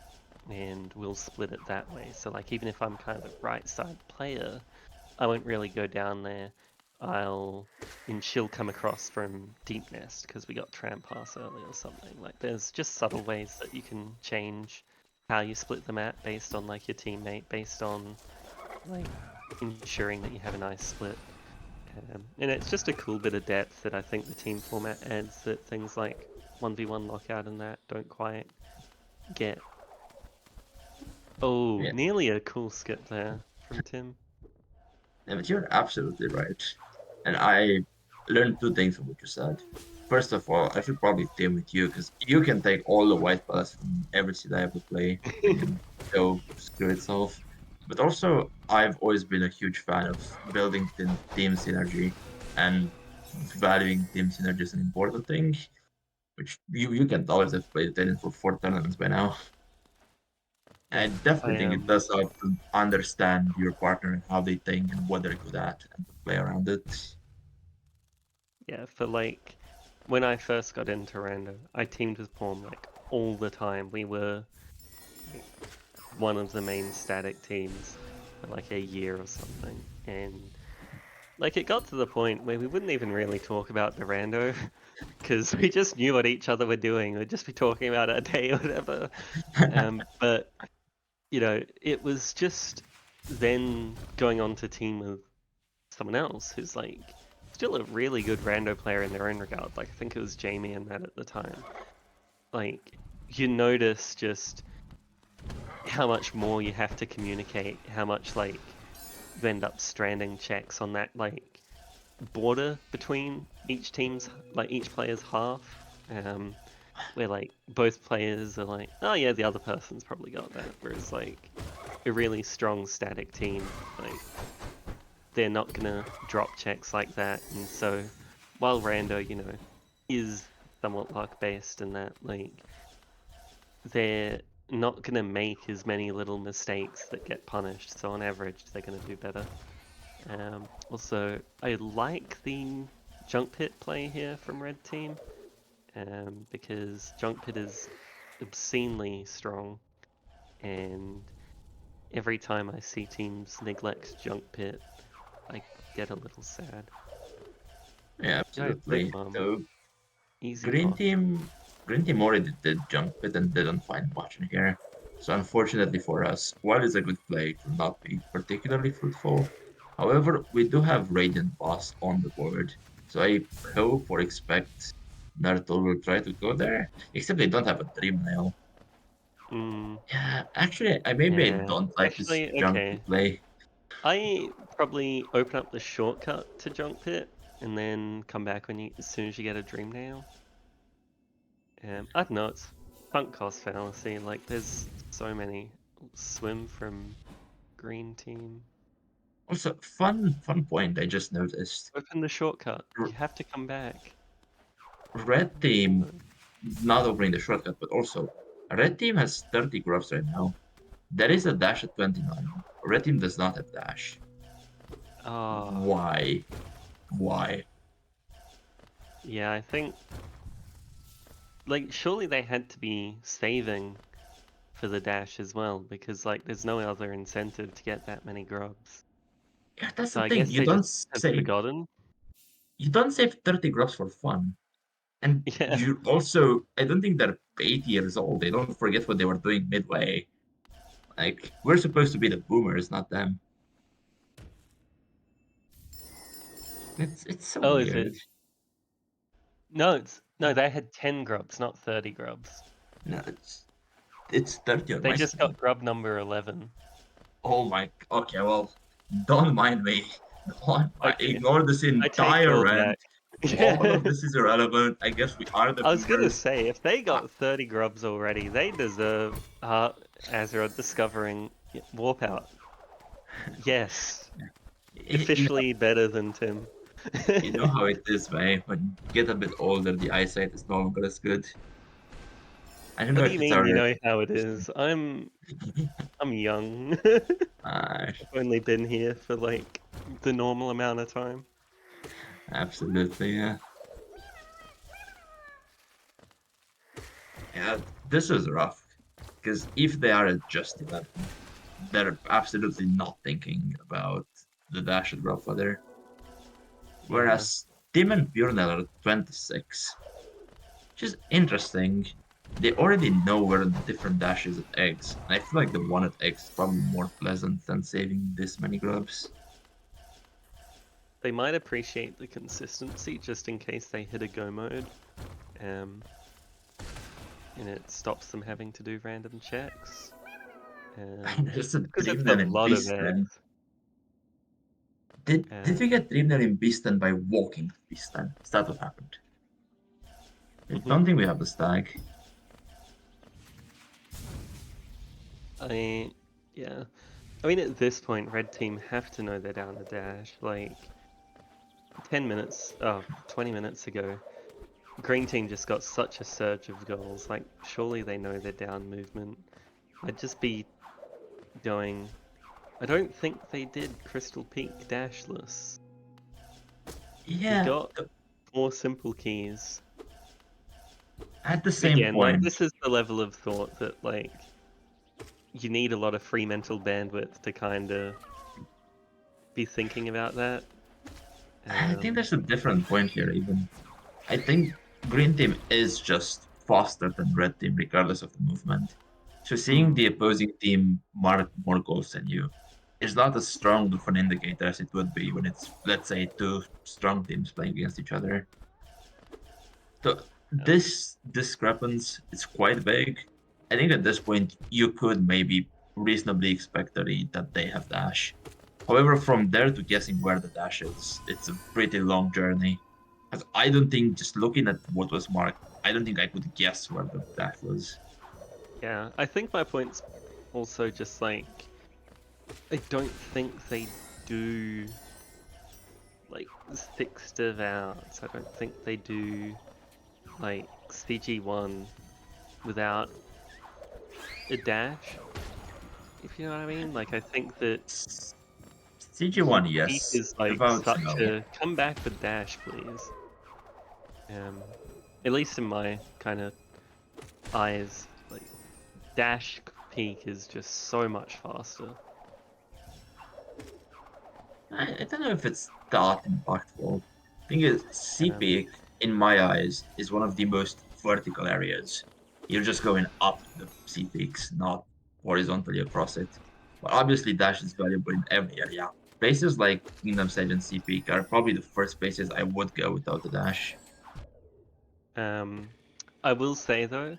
and we'll split it that way. So like even if I'm kind of a right side player, I won't really go down there. And she'll come across from Deep Nest because we got Tram Pass early or something. Like there's just subtle ways that you can change how you split the map based on like your teammate, based on like ensuring that you have a nice split. And it's just a cool bit of depth that I think the team format adds, that things like 1v1 lockout and that don't quite get. Oh, Yeah, nearly a cool skip there from Tim. yeah, but you're absolutely right. And I learned two things from what you said. First of all, I should probably team with you because you can take all the white palace from every seed I ever play and go screw itself. But also, I've always been a huge fan of building team synergy, and valuing team synergy is an important thing, which you can always have played Italian for 4 tournaments by now. And I Yeah, I definitely think it am. does help to understand your partner and how they think and what they're good at and to play around it. Yeah, for like when I first got into rando, I teamed with Porn like all the time. We were like, one of the main static teams for like a year or something, and like it got to the point where we wouldn't even really talk about the rando because we just knew what each other were doing. We'd just be talking about our day or whatever. But you know, it was just then going on to team with someone else who's like still a really good rando player in their own regard. Like I think it was Jamie and Matt at the time. Like you notice just how much more you have to communicate, how much like you end up stranding checks on that like border between each team's, like each player's half, where like both players are like, oh yeah, the other person's probably got that, whereas like a really strong static team, like they're not gonna drop checks like that, and so while Rando, you know, is somewhat luck based in that like they're not gonna make as many little mistakes that get punished, so on average they're gonna do better. Also, I like the junk pit play here from red team, because junk pit is obscenely strong, and every time I see teams neglect junk pit, I get a little sad. Yeah, Yo, flip absolutely. mom, So easy green pot. team, green team already did junk pit and didn't find much in here. So unfortunately for us, while it's a good play, it will not be particularly fruitful. However, we do have Radiant Boss on the board, so I hope or expect Nerthul will try to go there. Except they don't have a Dream Nail. Mm, Yeah, actually, I yeah. don't like this Actually, junk okay. play. I probably open up the shortcut to junk pit and then come back when as soon as you get a dream nail. I don't know, it's sunk cost fallacy. Like, there's so many. Swim from green team. Also, fun point I just noticed. Open the shortcut. R- You have to come back. Red team not opening the shortcut, but also red team has 30 grubs right now. There is a dash at 29. Red team does not have dash. Oh, Why? Why? yeah, I think, like, surely they had to be saving for the dash as well, because, like, there's no other incentive to get that many grubs. Yeah, that's So the I thing. guess they just have forgotten. You don't save 30 grubs for fun. And Yeah. you also, I don't think they're 80 years old. They don't forget what they were doing midway. Like, we're supposed to be the boomers, not them. It's so Oh, is weird. it? No, no, they had 10 grubs, not 30 grubs. No, it's 30 on They my just screen. got grub number 11. Oh my. Okay, well, don't mind me. Okay, Ignore this I take it entire all rant. back. All Yeah. of this is irrelevant. I guess we are the I was gonna boomers. say, if they Uh, got 30 grubs already, they deserve Azerod discovering Warp Out. Yes, you officially better than Tim. You know how it is, man. When you get a bit older, the eyesight is no longer as good. I don't know What do if you it's mean you our. know how it is? I'm young. uh, I've only been here for like the normal amount of time. Absolutely, yeah. Yeah, this is rough. Because if they are at just 11, they're absolutely not thinking about the dash at Grandfather. Yeah. Whereas Tim and Bjornel are at 26. Which is interesting. They already know where the different dashes at eggs. And I feel like the one at eggs is probably more pleasant than saving this many grubs. They might appreciate the consistency just in case they hit a go mode. Um, and it stops them having to do random checks. There's a Because dream it's a that in lot of Beastland. eggs. Did we get Dream in Beastland by walking to Beastland? Is that what happened? I Mhm. don't think we have the stag. Yeah. I mean, at this point, red team have to know they're down the dash. Like, 10 minutes, 20 minutes ago, green team just got such a surge of goals. Like, surely they know they're down movement. I'd just be going. I don't think they did Crystal Peak dashless. They Yeah, got more simple keys. at the But same again, like, point, this is the level of thought that, like, you need a lot of free mental bandwidth to kind of be thinking about that. I think Um, there's a different point here, even. I think Green Team is just faster than Red Team, regardless of the movement. So seeing hmm, the opposing team mark more goals than you is not as strong of an indicator as it would be when it's, let's say, two strong teams playing against each other. So yeah. this discrepancy is quite big. I think at this point you could maybe reasonably expect a read that they have dash. However, from there to guessing where the dash is, it's a pretty long journey. 'Cause I don't think, just looking at what was marked, I don't think I could guess where the dash was. Yeah, I think my point's also just like I don't think they do like six devours. I don't think they do like CG1 without a dash. If you know what I mean. Like I think that CG1, peak yes. is like About such no. a come back with dash, please. Um, at least in my kind of eyes, like dash peak is just so much faster. I don't know if it's that impactful. Thing is, C Um, peak, in my eyes, is one of the most vertical areas. You're just going up the C peaks, not horizontally across it. But obviously, dash is valuable in every area. Places like Kingdom's Edge and C peak are probably the first places I would go without the dash. um, I will say though,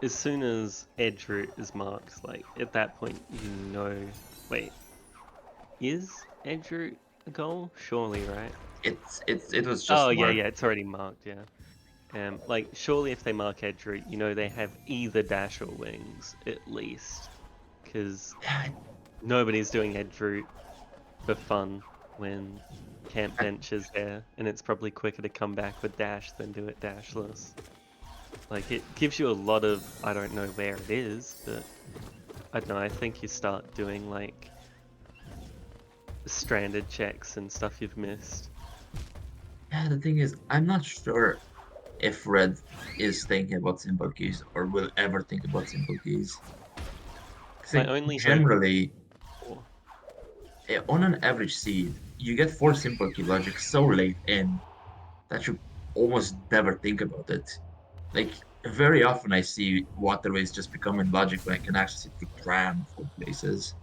as soon as edge route is marked, like at that point you know. Wait, is edge route a goal? Surely, right? It was Oh just yeah, marked. yeah, it's already marked. Yeah. Like surely if they mark edge route, you know they have either dash or wings at least, because nobody's doing edge route for fun when camp bench is there, and it's probably quicker to come back with dash than do it dashless. Like it gives you a lot of I don't know where it is, but I don't know. I think you start doing like stranded checks and stuff you've missed. Yeah, the thing is, I'm not sure if Red is thinking about simple keys or will ever think about simple keys. 'Cause, My like, only hope. generally, For, on an average seed, you get four simple key logic so late in that you almost never think about it. Like, very often I see waterways just becoming logic when I can actually see through tram for places.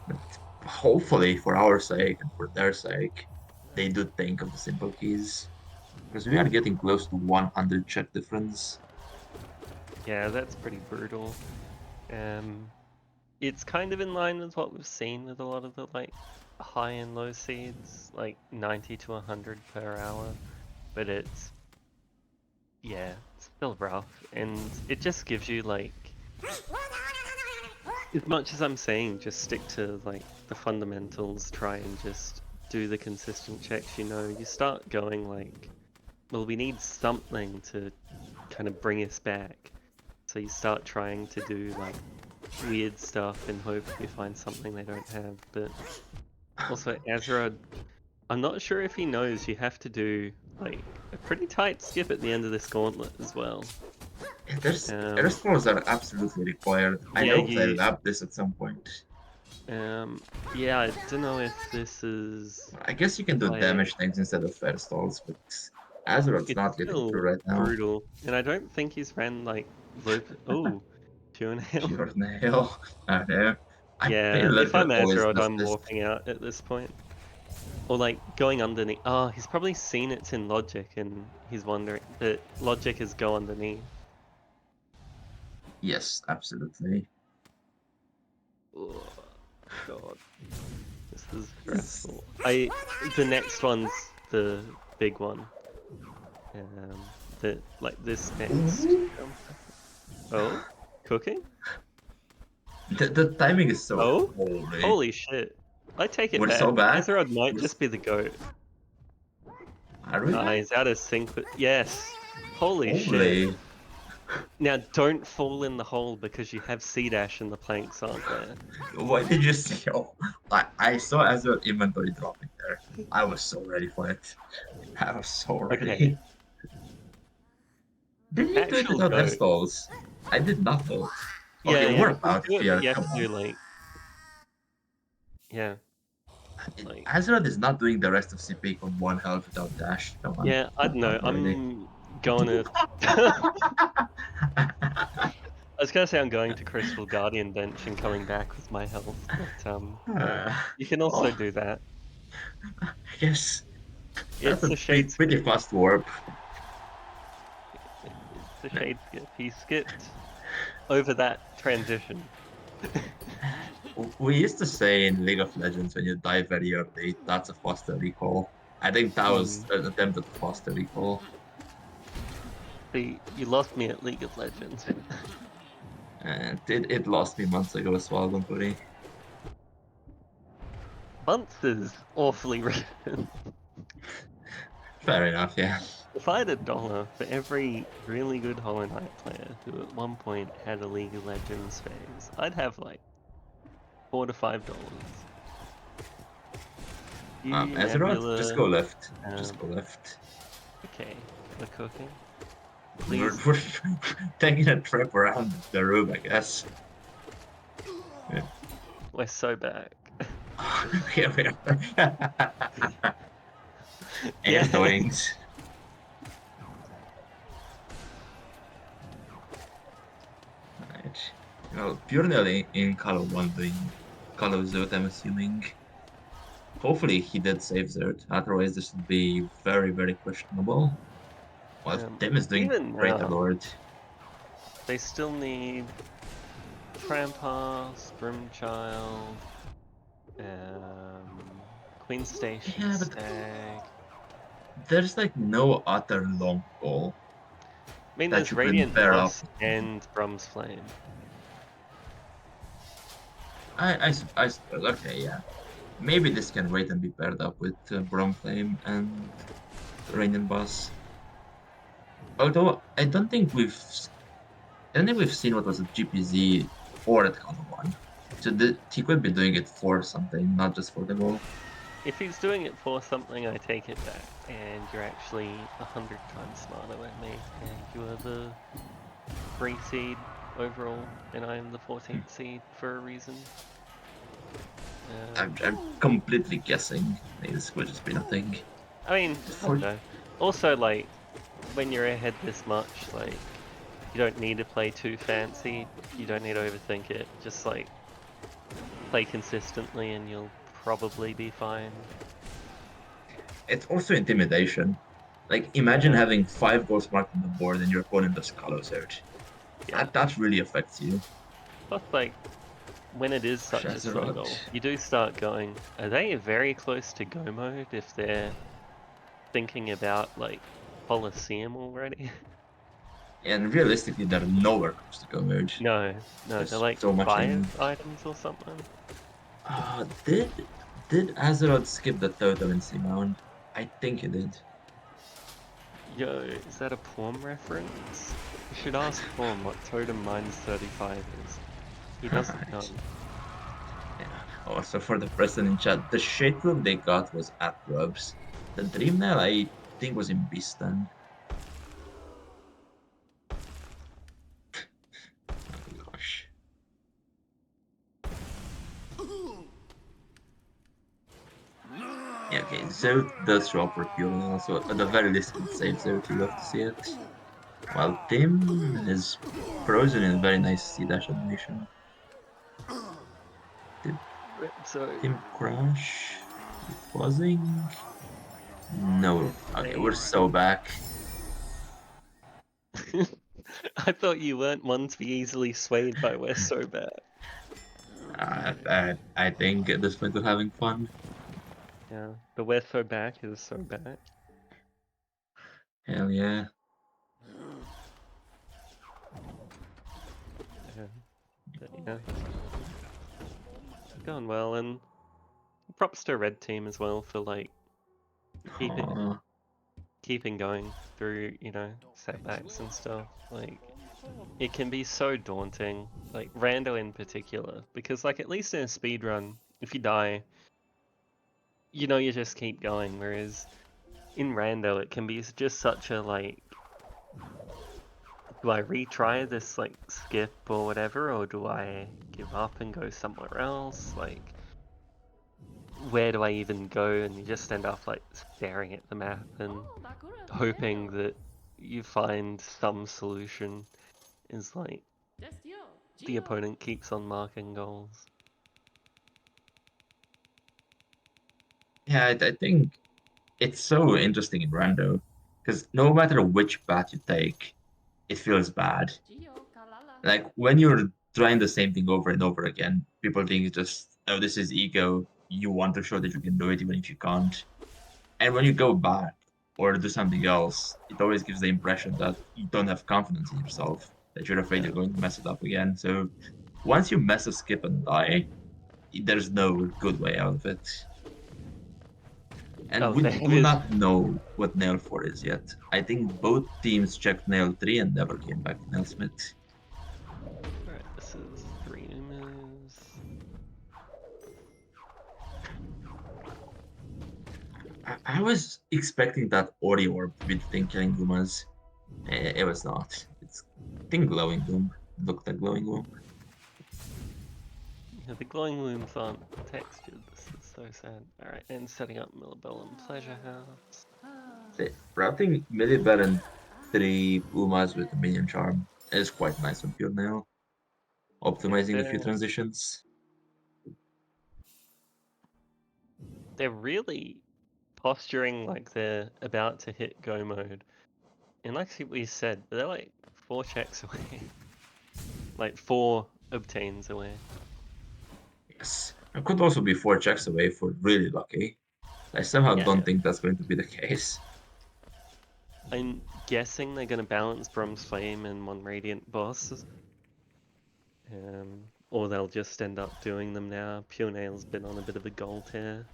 But hopefully, for our sake and for their sake, they do think of the simple keys. Because we are getting close to 100 check difference. yeah, that's pretty brutal. It's kind of in line with what we've seen with a lot of the like high and low seeds, like 90 to 100 per hour, but it's yeah, it's still rough, and it just gives you like as much as I'm saying, just stick to like the fundamentals, try and just do the consistent checks. You know, you start going like, well, we need something to kind of bring us back, so you start trying to do like weird stuff and hope you find something they don't have. But also, Azerod, I'm not sure if he knows you have to do like a pretty tight skip at the end of this gauntlet as well. There's Um, aerosols are absolutely required. I yeah, know because I you. labbed this at some point. Yeah, I don't know if this is I guess you can do like damage things instead of fair stalls, but Azeroth's it's not getting through still right now. brutal, and I don't think he's ran like loop. Oh, two and a half. Pure nail. I know. I Yeah, think if I'm Ledger always Azerod, does I'm this. walking out at this point. Or like going underneath. Oh, he's probably seen it's in logic and he's wondering that logic is go underneath. Yes, absolutely. Oh, God, this is stressful. The next one's the big one. Um, the like this next. Ooh. Oh, cooking? The timing is so Oh, holy. holy shit! I take it We're so back. back. Azerod might We're just be the goat. are we back? He's out of sync with. Yes. Holy shit. Holy. Now don't fall in the hole because you have C dash and the planks aren't there. What did you see? Oh, I saw Azeroth inventory dropping there. I was so ready for it. I was so Okay. ready. Didn't you do it Actual without death goat. stalls? I did not though. Okay, Yeah, yeah, we're you can about do it, but here. you have Come to do on. like, yeah, like, Azeroth is not doing the rest of CP on one health without dash. Come on. yeah, I don't know. Already. I'm going to. I was gonna say I'm going to Crystal Guardian bench and coming back with my health, but Uh, you can also oh, do that. I guess that's It's a a shade pretty skip. fast warp. It's a shade skip. He skipped over that transition. We used to say in League of Legends when you die very early, that's a faster recall. I think that was Hmm. an attempt at a faster recall. See, you lost me at League of Legends. And it lost me months ago as well, don't worry. Months is awfully written. Fair enough, yeah. If I had $1 for every really good Hollow Knight player who at one point had a League of Legends phase, I'd have like $4 to $5. You, Azerod, just go Nebula, left. Just um, go left. okay, we're cooking. We're, Please, we're taking a trip around the room, I guess. Yeah. we're so back. Here we are. Yeah. And doings. Right. Well, purely in color one doing color Zod, I'm assuming. Hopefully he did save Zod, otherwise this would be very, very questionable. Well, Tim is doing Even great, now, Lord. they still need Trampar, Scrimchild, Queen Station Yeah, but Stag. there's like no other long ball I mean, that there's you can Radiant pair up Tusk with him. and Brum's Flame. I suppose, okay, yeah. Maybe this can wait and be paired up with Bromflame and Rain and Boss. Although I don't think we've seen what was at GPZ or at Color One. So he could be doing it for something, not just for the goal. If he's doing it for something, I take it back, and you're actually 100 times smarter than me, and you are the 3 seed overall, and I am the 14th seed for a reason. I'm completely guessing. Maybe this could just be nothing. I mean, I For don't know. Also, like, when you're ahead this much, like, you don't need to play too fancy. You don't need to overthink it. Just, like, play consistently and you'll probably be fine. it's also intimidation. Like imagine Yeah, having 5 goals marked on the board and your opponent does color search. yeah. That really affects you. Plus, like, when it is such a slow Azerod. goal, you do start going, are they very close to go mode if they're thinking about, like, Colosseum already? And realistically, they're nowhere close to go merge. No, no, they're There's like so much they 5 need. items or something. Did Azerod skip the totem in Seamound? I think he did. Yo, is that a Porm reference? You should ask Porm what totem minus 35 is. He doesn't know. Alright. Yeah. Also for the person in chat, the shade room they got was at Rubs. The Dream Nail I think was in Beaston. Oh gosh. Yeah, okay, Zoe does show up for Pure now, so at the very least it saves Zoe to love to see it. While Tim is frozen in a very nice C dash animation. Did So, Tim crash? Pausing? No. Okay, we're they so back. I thought you weren't one to be easily swayed by we're so bad. I think at this point we're having fun. Yeah, the we're so back is so back. Hell yeah. Yeah, but yeah, going well, and props to Red Team as well for like Aw. keeping going through setbacks and stuff. Like it can be so daunting, like Rando in particular, because like at least in a speed run, if you die, you just keep going. Whereas in Rando, it can be just such a like, do I retry this like skip or whatever, or do I give up and go somewhere else? Like, where do I even go? And you just end up like staring at the map and hoping that you find some solution. Is like the opponent keeps on marking goals. Yeah, I think it's so interesting in Rando. Because no matter which path you take, it feels bad. Like when you're trying the same thing over and over again. People think it's just, oh, this is ego. You want to show that you can do it even if you can't. And when you go back or do something else, it always gives the impression that you don't have confidence in yourself, that you're afraid Yeah. you're going to mess it up again. So once you mess a skip and die, there's no good way out of it. And Oh, we there do is. not know what Nail 4 is yet. I think both teams checked Nail 3 and never came back to Nail Smith. Alright, this is 3 moves. I was expecting that Ori orb to be the thing killing Gumas. It was not. It's, I think, Glowing Gloom. Looked like Glowing Gloom. Yeah, the glowing wombs aren't textured. This is so sad. Alright, and setting up Millabellum Pleasure House. Routing Millibel and 3 Umas with the Minion Charm is quite nice on Pure Nail. Yeah, Optimizing a few transitions. they're really posturing like they're about to hit go mode. And like we said, they're like 4 checks away. Like 4 obtains away. Yes. It could also be 4 checks away for really lucky. I somehow Yeah, don't yeah. think that's going to be the case. I'm guessing they're gonna balance Bronze Flame and 1 Radiant boss. Or they'll just end up doing them now. Pure Nail's been on a bit of a goal tear.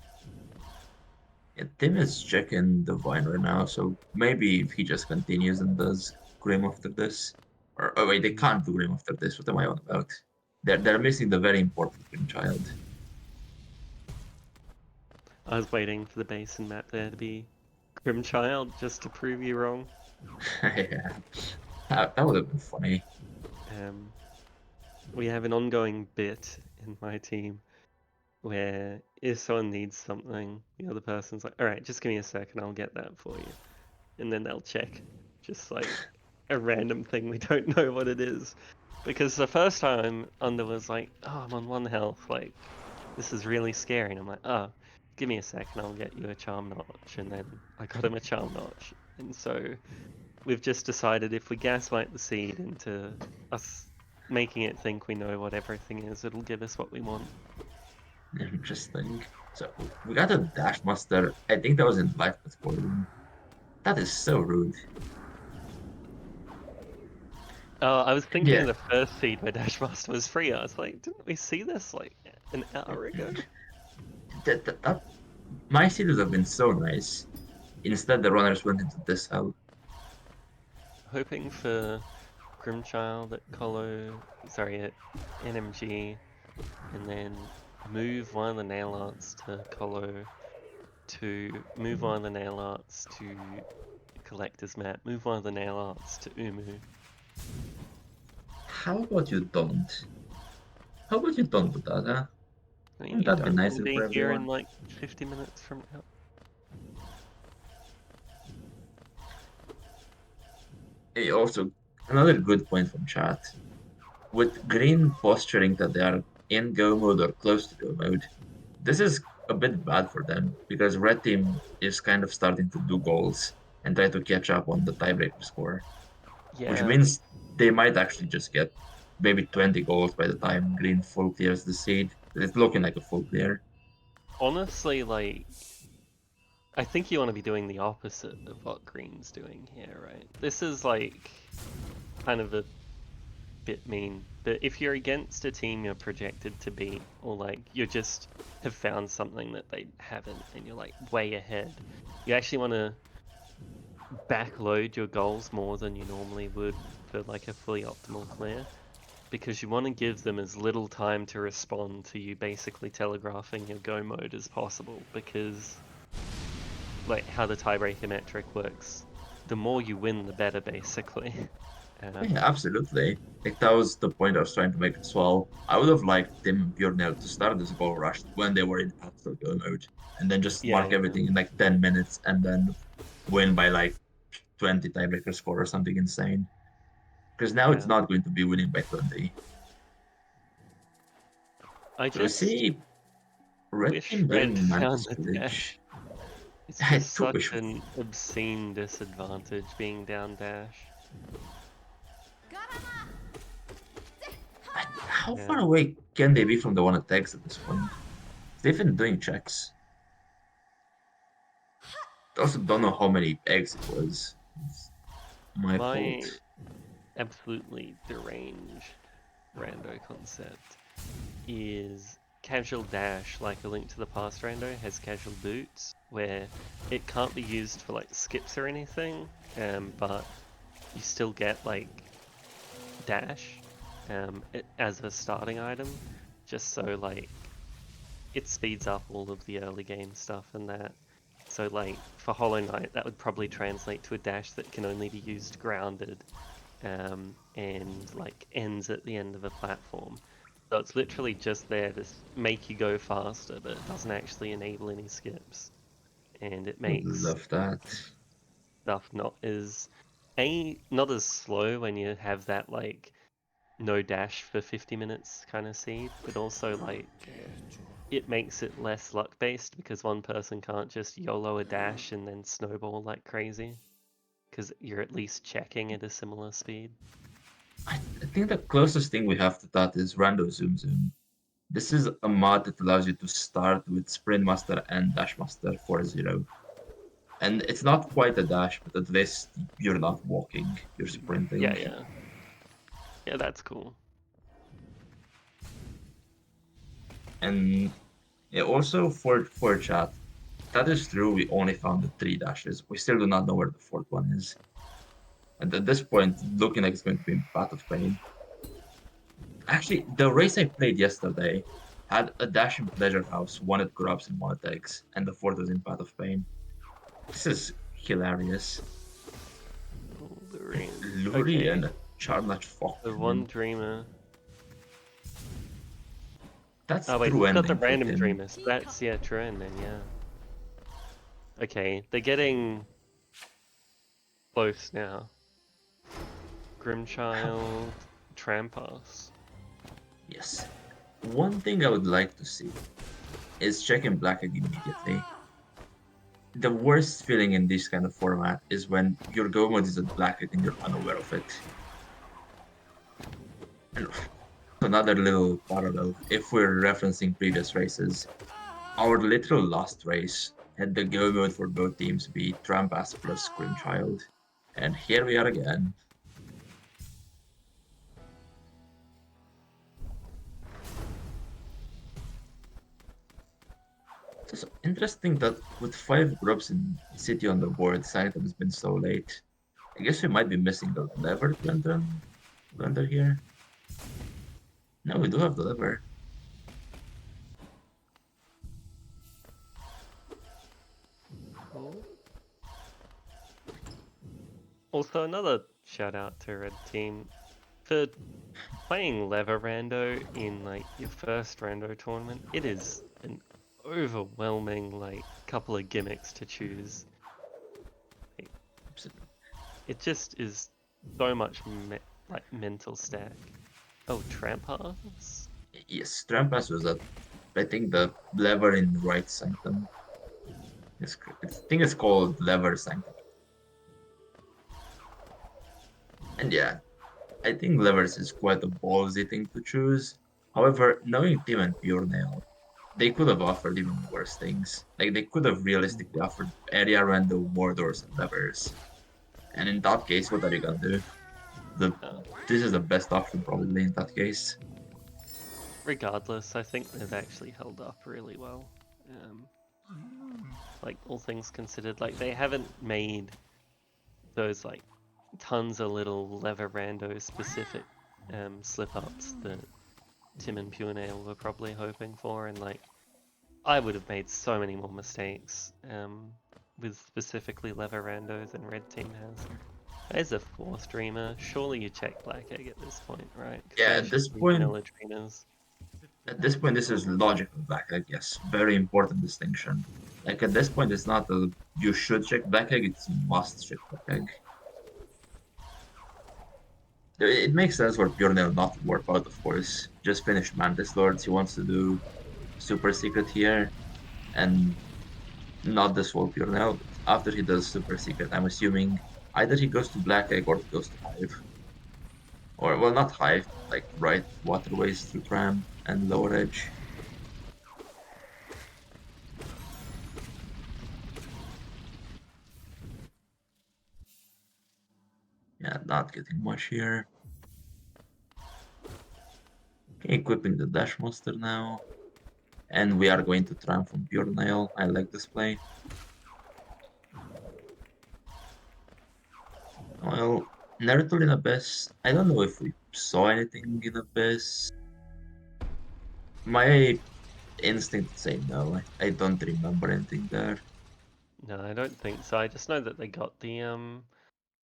Yeah, Tim is checking the Vine right now, so maybe if he just continues and does Grim after this. Or, oh wait, they can't do Grim after this. What am I on about? They're missing the very important Grim Child. I was waiting for the basin map there to be Grimchild just to prove you wrong. Yeah, that would have been funny. Um, we have an ongoing bit in my team where if someone needs something, the other person's like, "All right, just give me a second, I'll get that for you," and then they'll check just like a random thing we don't know what it is. Because the first time Under was like, "Oh, I'm on 1 health, like this is really scary," and I'm like, "Oh, give me a second, I'll get you a charm notch," and then I got him a charm notch, and so we've just decided if we gaslight the seed into us making it think we know what everything is, it'll give us what we want. Interesting. So we got a Dash Master. I think that was in Life Path Forward. That is so rude. I was thinking Yeah, the first seed where Dashmaster was free. I was like, didn't we see this like an hour ago? that my seed would have been so nice. Instead, the runners went into this hell. Hoping for Grimchild at at NMG, and then move one of the nail arts to Colo, to move one of the nail arts to Collector's Map, move one of the nail arts to Umu. How about you don't? How about you don't do that, huh? I mean, Wouldn't you that be don't want to nicer for be here in everyone? like 50 minutes from now. Hey, also, another good point from chat. With green posturing that they are in go mode or close to go mode, this is a bit bad for them because red team is kind of starting to do goals and try to catch up on the tiebreaker score, which Yeah, means they might actually just get maybe 20 goals by the time green full clears the seed. It's looking like a full clear. honestly, like, I think you want to be doing the opposite of what Green's doing here, right? This is like kind of a bit mean, but if you're against a team you're projected to beat, or like you just have found something that they haven't and you're like way ahead, you actually want to backload your goals more than you normally would for like a fully optimal clear, because you want to give them as little time to respond to you basically telegraphing your go mode as possible, because like how the tiebreaker metric works, the more you win the better basically. Yeah, absolutely. Like that was the point I was trying to make as well. I would have liked Tim and Bjornel to start this goal rush when they were in actual go mode, and then just Yeah, mark yeah, everything in like 10 minutes and then win by like 20 tiebreaker score or something insane. Because now it's yeah. not going to be winning by 20. I So we just see red wish team Red getting found Mantis the dash. Village. It's I just do such wish. an obscene disadvantage being down dash. How far away can they be from the one attacks at this point? They've been doing checks. I also don't know how many eggs it was. It's my My fault. absolutely deranged rando concept is casual dash, like a Link to the Past rando has casual boots, where it can't be used for like skips or anything, but you still get like dash as a starting item, just so like it speeds up all of the early game stuff and that. So like for Hollow Knight, that would probably translate to a dash that can only be used grounded, and like ends at the end of a platform. So it's literally just there to make you go faster, but it doesn't actually enable any skips, and it Would makes love that. stuff not as slow when you have that like no dash for 50 minutes kind of seed, but also like it makes it less luck based because one person can't just YOLO a dash and then snowball like crazy because you're at least checking at a similar speed. I think the closest thing we have to that is Rando Zoom Zoom. This is a mod that allows you to start with Sprint Master and Dash Master 4-0. And it's not quite a dash, but at least you're not walking, you're Yeah, sprinting. yeah. Yeah, that's cool. And yeah, also for chat, that is true, we only found the 3 dashes. We still do not know where the fourth one is. And at this point, looking like it's going to be Path of Pain. Actually, the race I played yesterday had a dash in Pleasure House, one at Corrupts and one at Eggs, and the fourth was in Path of Pain. This is hilarious. Oh, the rain. Luri Okay, and a Charnach Fok the one Cannon. dreamer. That's Oh wait, true we've got the ending for random Tim. dreamer. So that's true ending. Yeah. Okay, they're getting close now. Grimchild, Trampas. Yes. One thing I would like to see is checking Black Egg immediately. The worst feeling in this kind of format is when your go mode is at Black Egg and you're unaware of it. And another little parallel, if we're referencing previous races, our literal last race had the go mode for both teams be Trampas plus Grimchild. And here we are again. It's also interesting that with 5 groups in City on the board, Sanctum has been so late. I guess we might be missing the lever to enter here. No, we do have the lever. Cool. Also, another shout out to Red Team for playing Lever Rando in like your first Rando tournament. It is an overwhelming like couple of gimmicks to choose. It just is so much like mental stack. Oh, Trampas? Yes, Trampas was at, I think, the lever in the right Sanctum. I think it's called lever Sanctum. And yeah, I think levers is quite a ballsy thing to choose. However, knowing Tim and Pure Nail, they could have offered even worse things. Like they could have realistically offered area random more doors and levers. And in that case, what are you gonna do? The Uh, This is the best option probably in that case. Regardless, I think they've actually held up really well. Um, like all things considered, like they haven't made those like tons of little lever rando specific slip ups that Tim and Pure Nail were probably hoping for, and like I would have made so many more mistakes with specifically lever rando than Red Team has. As a fourth dreamer, surely you check Black Egg at this point, right? Because Yeah, they're just vanilla dreamers. at this point, this is logical Black Egg, yes. Very important distinction. Like at this point, it's not a you should check Black Egg, it's must check Black Egg. It makes sense for Pure Nail not to warp out, of course. Just finish Mantis Lords. He wants to do Super Secret here, and not this whole Pure Nail. But after he does Super Secret, I'm assuming either he goes to Black Egg or he goes to Hive. Or, well, not high, like right waterways through Tram and Lower Edge. Yeah, not getting much here. Okay, equipping the Dash Monster now. And we are going to Tram from Pure Nail. I like this play. Well, nerthul in Abyss. I don't know if we saw anything in Abyss. My instinct to say no. I don't remember anything there. No, I don't think so. I just know that they got the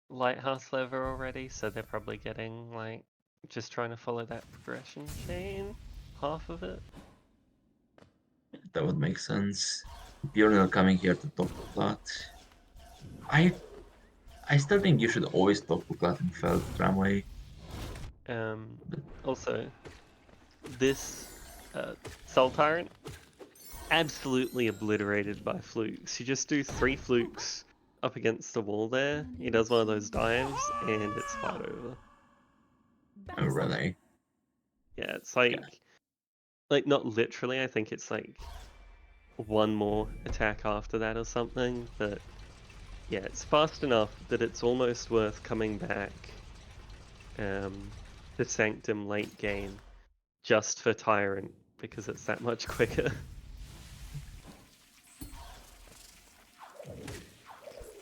lighthouse lever already, so they're probably getting like just trying to follow that progression chain, half of it. That would make sense. Pure Nail coming here to top the plot. I I still think you should always top Buklat in Feld Tramway. Also, this Soul Tyrant absolutely obliterated by flukes. You just do 3 flukes up against the wall there. He does one of those dives, and it's fight over. Oh, really? Yeah, it's like not literally. I think it's like one more attack after that or something. But yeah, it's fast enough that it's almost worth coming back to Sanctum late game just for Tyrant because it's that much quicker.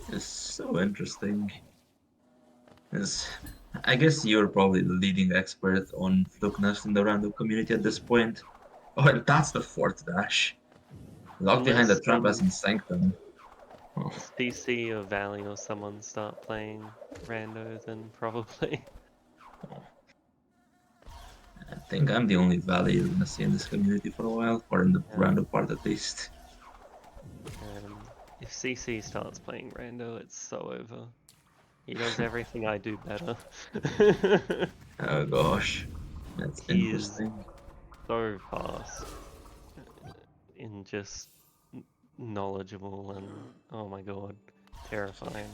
It's so interesting. It's, I guess you're probably the leading expert on Flukeness in the random community at this point. Oh, and that's the fourth dash. Locked behind the Unless trap as in Sanctum. Oh, CC or Valley or someone start playing rando, then probably. oh. I think I'm the only Valley you're gonna see in this community for a while, or in the Yeah. random part at least. If CC starts playing rando, it's so over. He does everything I do better. Oh gosh, that's He is interesting. so fast and just knowledgeable and oh my god, terrifying.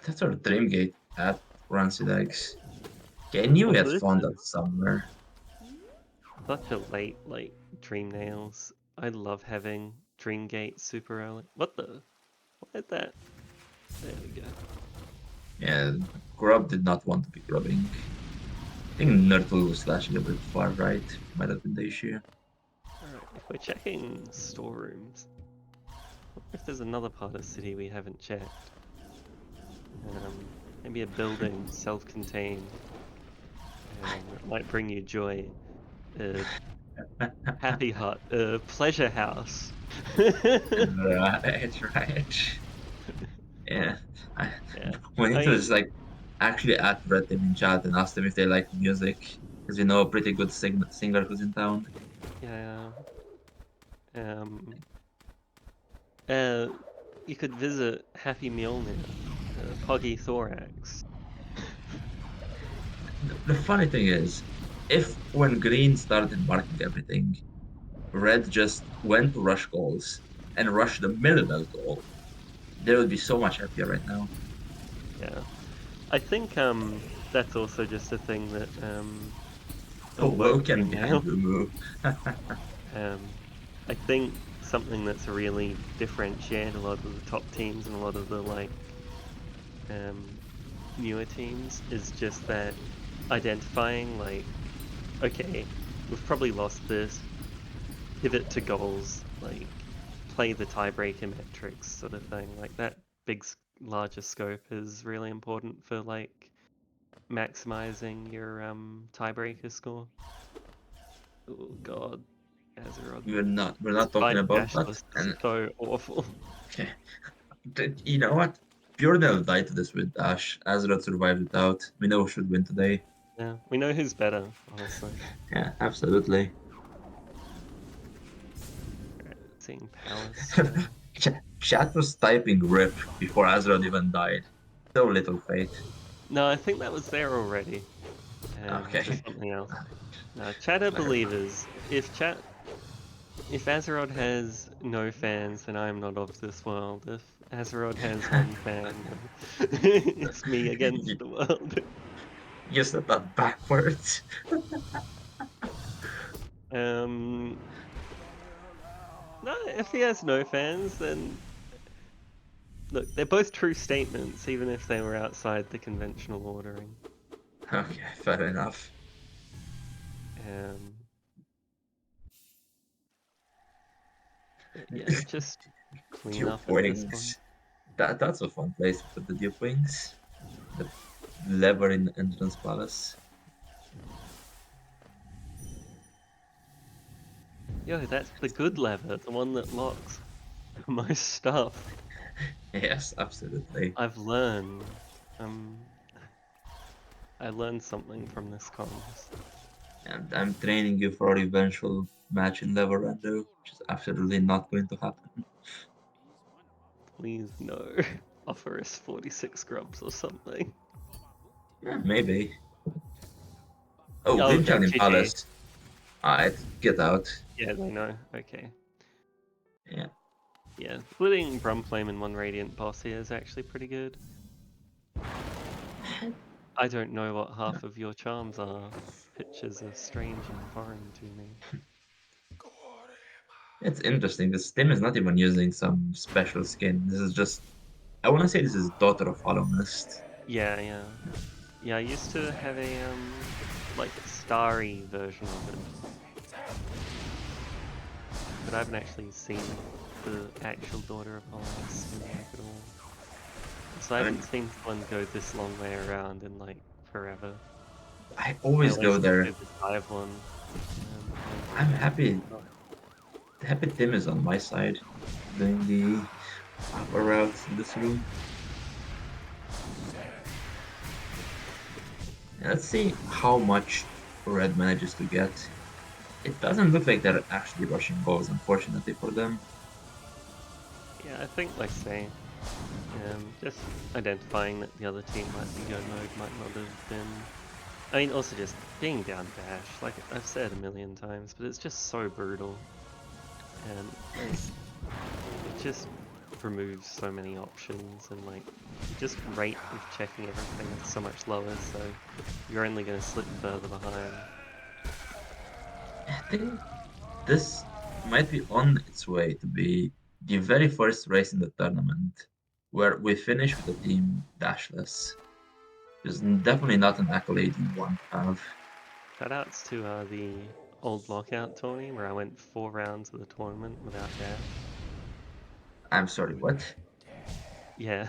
That's our Dreamgate at Rancid Eggs. Okay, I knew we Also, had this found is that somewhere. such a late, like, Dream Nails. I love having Dreamgate super early. What the? Why is that? There we go. Yeah, Grub did not want to be grubbing. I think nerthul was slashing a bit far right. Might have been the issue. Alright, if we're checking storerooms, I wonder if there's another part of the city we haven't checked. Maybe a building, self-contained, that might bring you joy. Happy Hut, Pleasure House. Right, right. Yeah. Yeah, We need I to just mean, like actually add Red Team in chat and ask them if they like music. Because we know a pretty good singer who's in town. yeah. Um, uh, you could visit Happy Mjolnir, Poggy Thorax. The funny thing is, if when Green started marking everything, Red just went to rush goals and rushed the middle goal, they would be so much happier right now. Yeah, I think that's also just a thing that Oh, will work Woken Dream behind Nail. Rumu. I think something that's really differentiated a lot of the top teams and a lot of the like newer teams is just that identifying like, okay, we've probably lost this, pivot to goals, like play the tiebreaker metrics sort of thing. Like that big, larger scope is really important for like maximizing your tiebreaker score. Oh god, Azerod. His We're not talking fight about dash that. was And so awful. okay, you know what? Pure Nell died to this with Dash. Azerod survived without. We know who should win today. Yeah, we know who's better, honestly. Yeah, absolutely. Alright, seeing Palace here. Chat was typing RIP before Azerod even died. So little faith. No, I think that was there already. For Okay. something else. No, chat are believers. If Azerod has no fans, then I'm not of this world. If Azerod has one fan, then it's me against the world. You said that backwards. No, if he has no fans, then look, they're both true statements, even if they were outside the conventional ordering. Okay, fair enough. Um, but yeah, just clean Duke up at this point. wings. That's a fun place to put the Duke wings. The lever in the entrance palace. Yo, that's the good lever, the one that locks most stuff. Yes, absolutely. I've learned. Um, I learned something from this comms. And I'm training you for an eventual match in lever rando, which is absolutely not going to happen. Please no. Offer us 46 grubs or something. Maybe. Oh, Oh, Green okay, Child in GG. Palace. Alright, get out. Yeah, they know. Okay. Yeah. Yeah, splitting Brumflame and one Radiant boss here is actually pretty good. I don't know what half of your charms are. Pictures are strange and foreign to me. It's interesting. This Tim is not even using some special skin. This is just. I want to say this is Daughter of Hollow Mist. Yeah, yeah. Yeah, I used to have a, like, starry version of it. But I haven't actually seen the actual Daughter of Hollow skin like at all. So I I haven't mean, seen one go this long way around in, like, forever. I I always always go just there. do the dive one. I'm And happy. oh, Happy Tim is on my side, doing the upper route in this room. Let's see how much Red manages to get. It doesn't look like they're actually rushing balls, unfortunately for them. yeah, I think, like, say, just identifying that the other team might be go mode might not have been. I mean, also just being down dash, like I've said a million times, but it's just so brutal. Like, it just removes so many options, and like, just rate of checking everything is so much lower, so you're only going to slip further behind. I think this might be on its way to be the very first race in the tournament where we finish with a team dashless. It's definitely not an accolade you want to have. Shoutouts to the old lockout tourney where I went 4 rounds of the tournament without dash. I'm sorry, what? Yeah,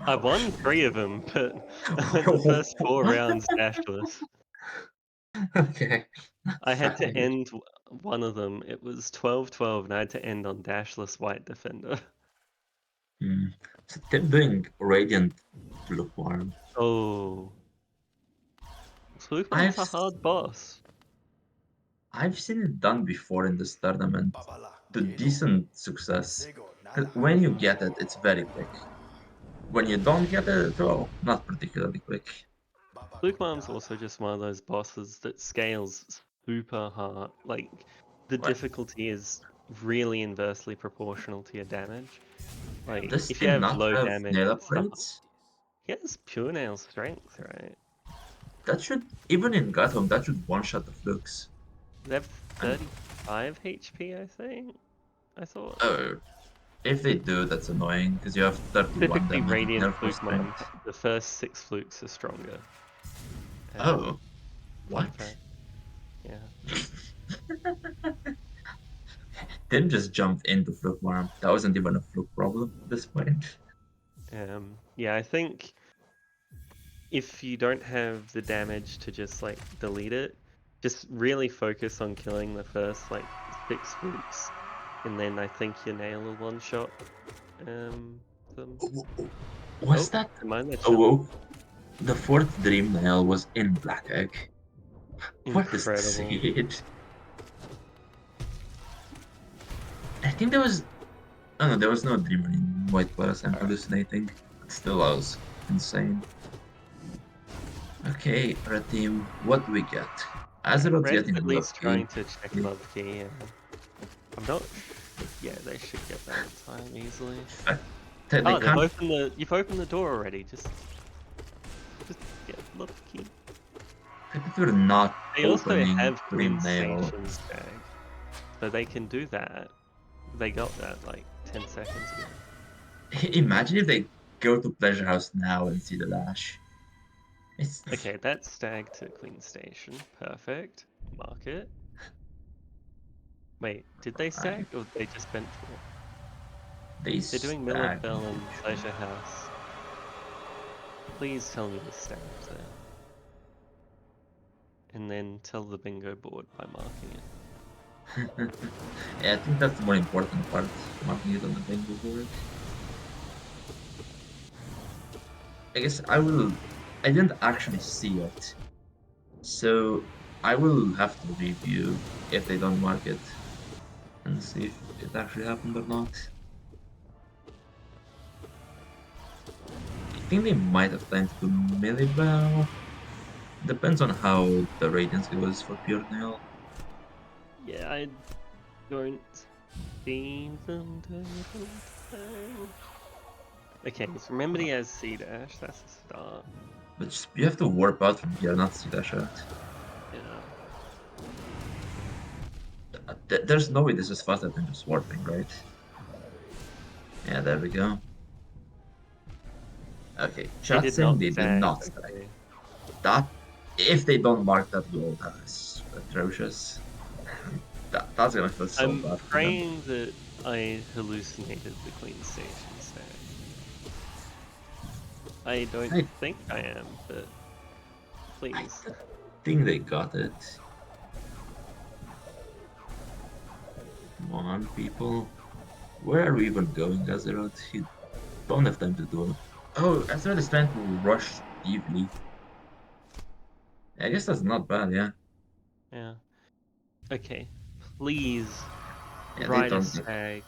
I won 3 of them, but I went the first 4 rounds dashless. Okay, I had to fine. end one of them. It was 12-12, and I had to end on dashless white defender. Hmm. So Tim doing Radiant Lukewarm. Oh, I've Flukeman's a s- hard boss. I've seen it done before in this tournament to decent success. 'Cause when you get it, it's very quick. When you don't get it, well, not particularly quick. Flukeman's also just one of those bosses that scales super hard. Like, the What? difficulty is really inversely proportional to your damage. Like, Does if you Tim have not low have damage nail at start, upgrades? he has pure nail strength, right? That should, even in Gotham, that should one-shot the Flukes. They have And 35 HP, I think. I thought. if they do, that's annoying, because you have 31 Typically, damage and Radiant nerful Fluke Mom, strength. the first 6 flukes are stronger. Oh, Fun what? fact. Yeah. Tim just jumped into Fluke Worm. That wasn't even a Fluke problem at this point. Yeah, I think if you don't have the damage to just like delete it, just really focus on killing the first like 6 flukes, and then I think your nail will one shot them. Was Oh, that? mind they're chilling. Oh, the fourth Dream Nail was in Black Egg. What is the Incredible. seed? I think there was. Oh no, there was no Dreamer in White Plus. I'm Alright. hallucinating. But still, that was insane. Okay, Red Team, what do we get? Azerod's Red's getting at above least key. trying to check above key. I'm not. Yeah, they should get that in time easily. They Oh, they've can't. opened the. You've opened the door already. Just lot of key. If we're not They also opening have Dream Queen Nail, Station stag, so they can do that. They got that like 10 seconds ago. imagine if they go to Pleasure House now and see the dash. It's Okay, that's stag to Queen Station. Perfect. Mark it. Wait, did they fine. stag or they just bent for? They They're doing Miller stack, I'm Bell pretty and sure. Pleasure House. Please tell me they stagged there. And then tell the bingo board by marking it. Yeah, I think that's the more important part, marking it on the bingo board. I guess I will. I didn't actually see it, so I will have to review if they don't mark it and see if it actually happened or not. I think they might have planned to do Millibell. Depends on how the radiance goes for Pure Nail. Yeah, I don't see them doing it all the time. Okay, so remember he has C dash, that's a start. But you have to warp out from here, not see that shot. Yeah. There's no way this is faster than just warping, right? Yeah, there we go. Okay, They chat did saying not they did stag, not stack. okay. That, if they don't mark that gold, that is atrocious. That's gonna feel so I'm bad for them. praying that I hallucinated the Queen Station stag. I don't I, think I am, but I please. think they got it. Come on, people. Where are we even going, Azerod? You don't have time to do it. Oh, Azerod is trying to rush deeply. I guess that's not bad, yeah. Yeah. Okay. Please Yeah, they ride a don't get. stag.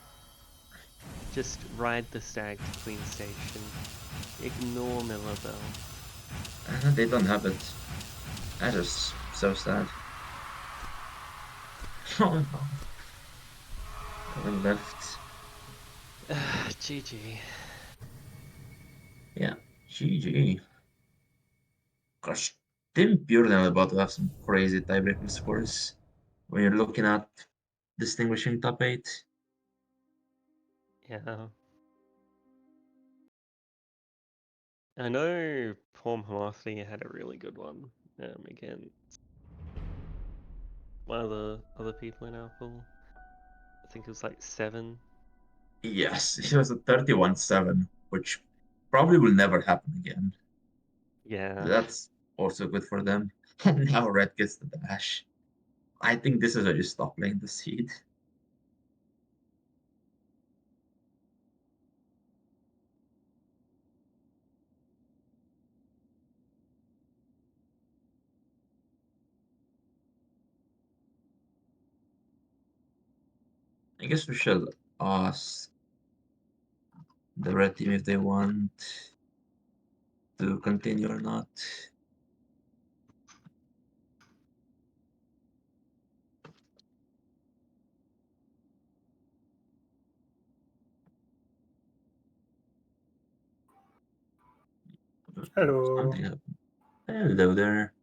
Just ride the stag to Queen Station. Ignore Miller Bell. They don't have it. That is so sad. Oh no. Going left. GG. Yeah, GG. Gosh, Tim Purden about to have some crazy tiebreaker scores when you're looking at distinguishing top 8. Yeah. I know Paul Homophily had a really good one against one of the other people in our pool. I think it was like 7. Yes, he was a 31-7, which probably will never happen again. Yeah. That's also good for them. And now Red gets the dash. I think this is where you stop playing the seed. I guess we should ask the red team if they want to continue or not. Hello. Something happened. Hello there.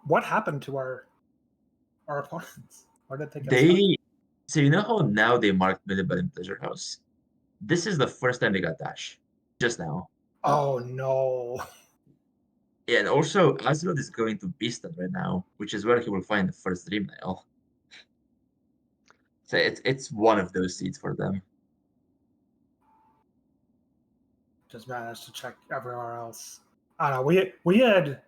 What happened to our opponents? Why did they get stuck? They so you know how now they marked Millibel in Pleasure House? This is the first time they got dash. Just now. Oh no. Yeah, and also Azerod is going to Beaston right now, which is where he will find the first Dream Nail. So it's one of those seeds for them. Just managed to check everywhere else. I don't know. We had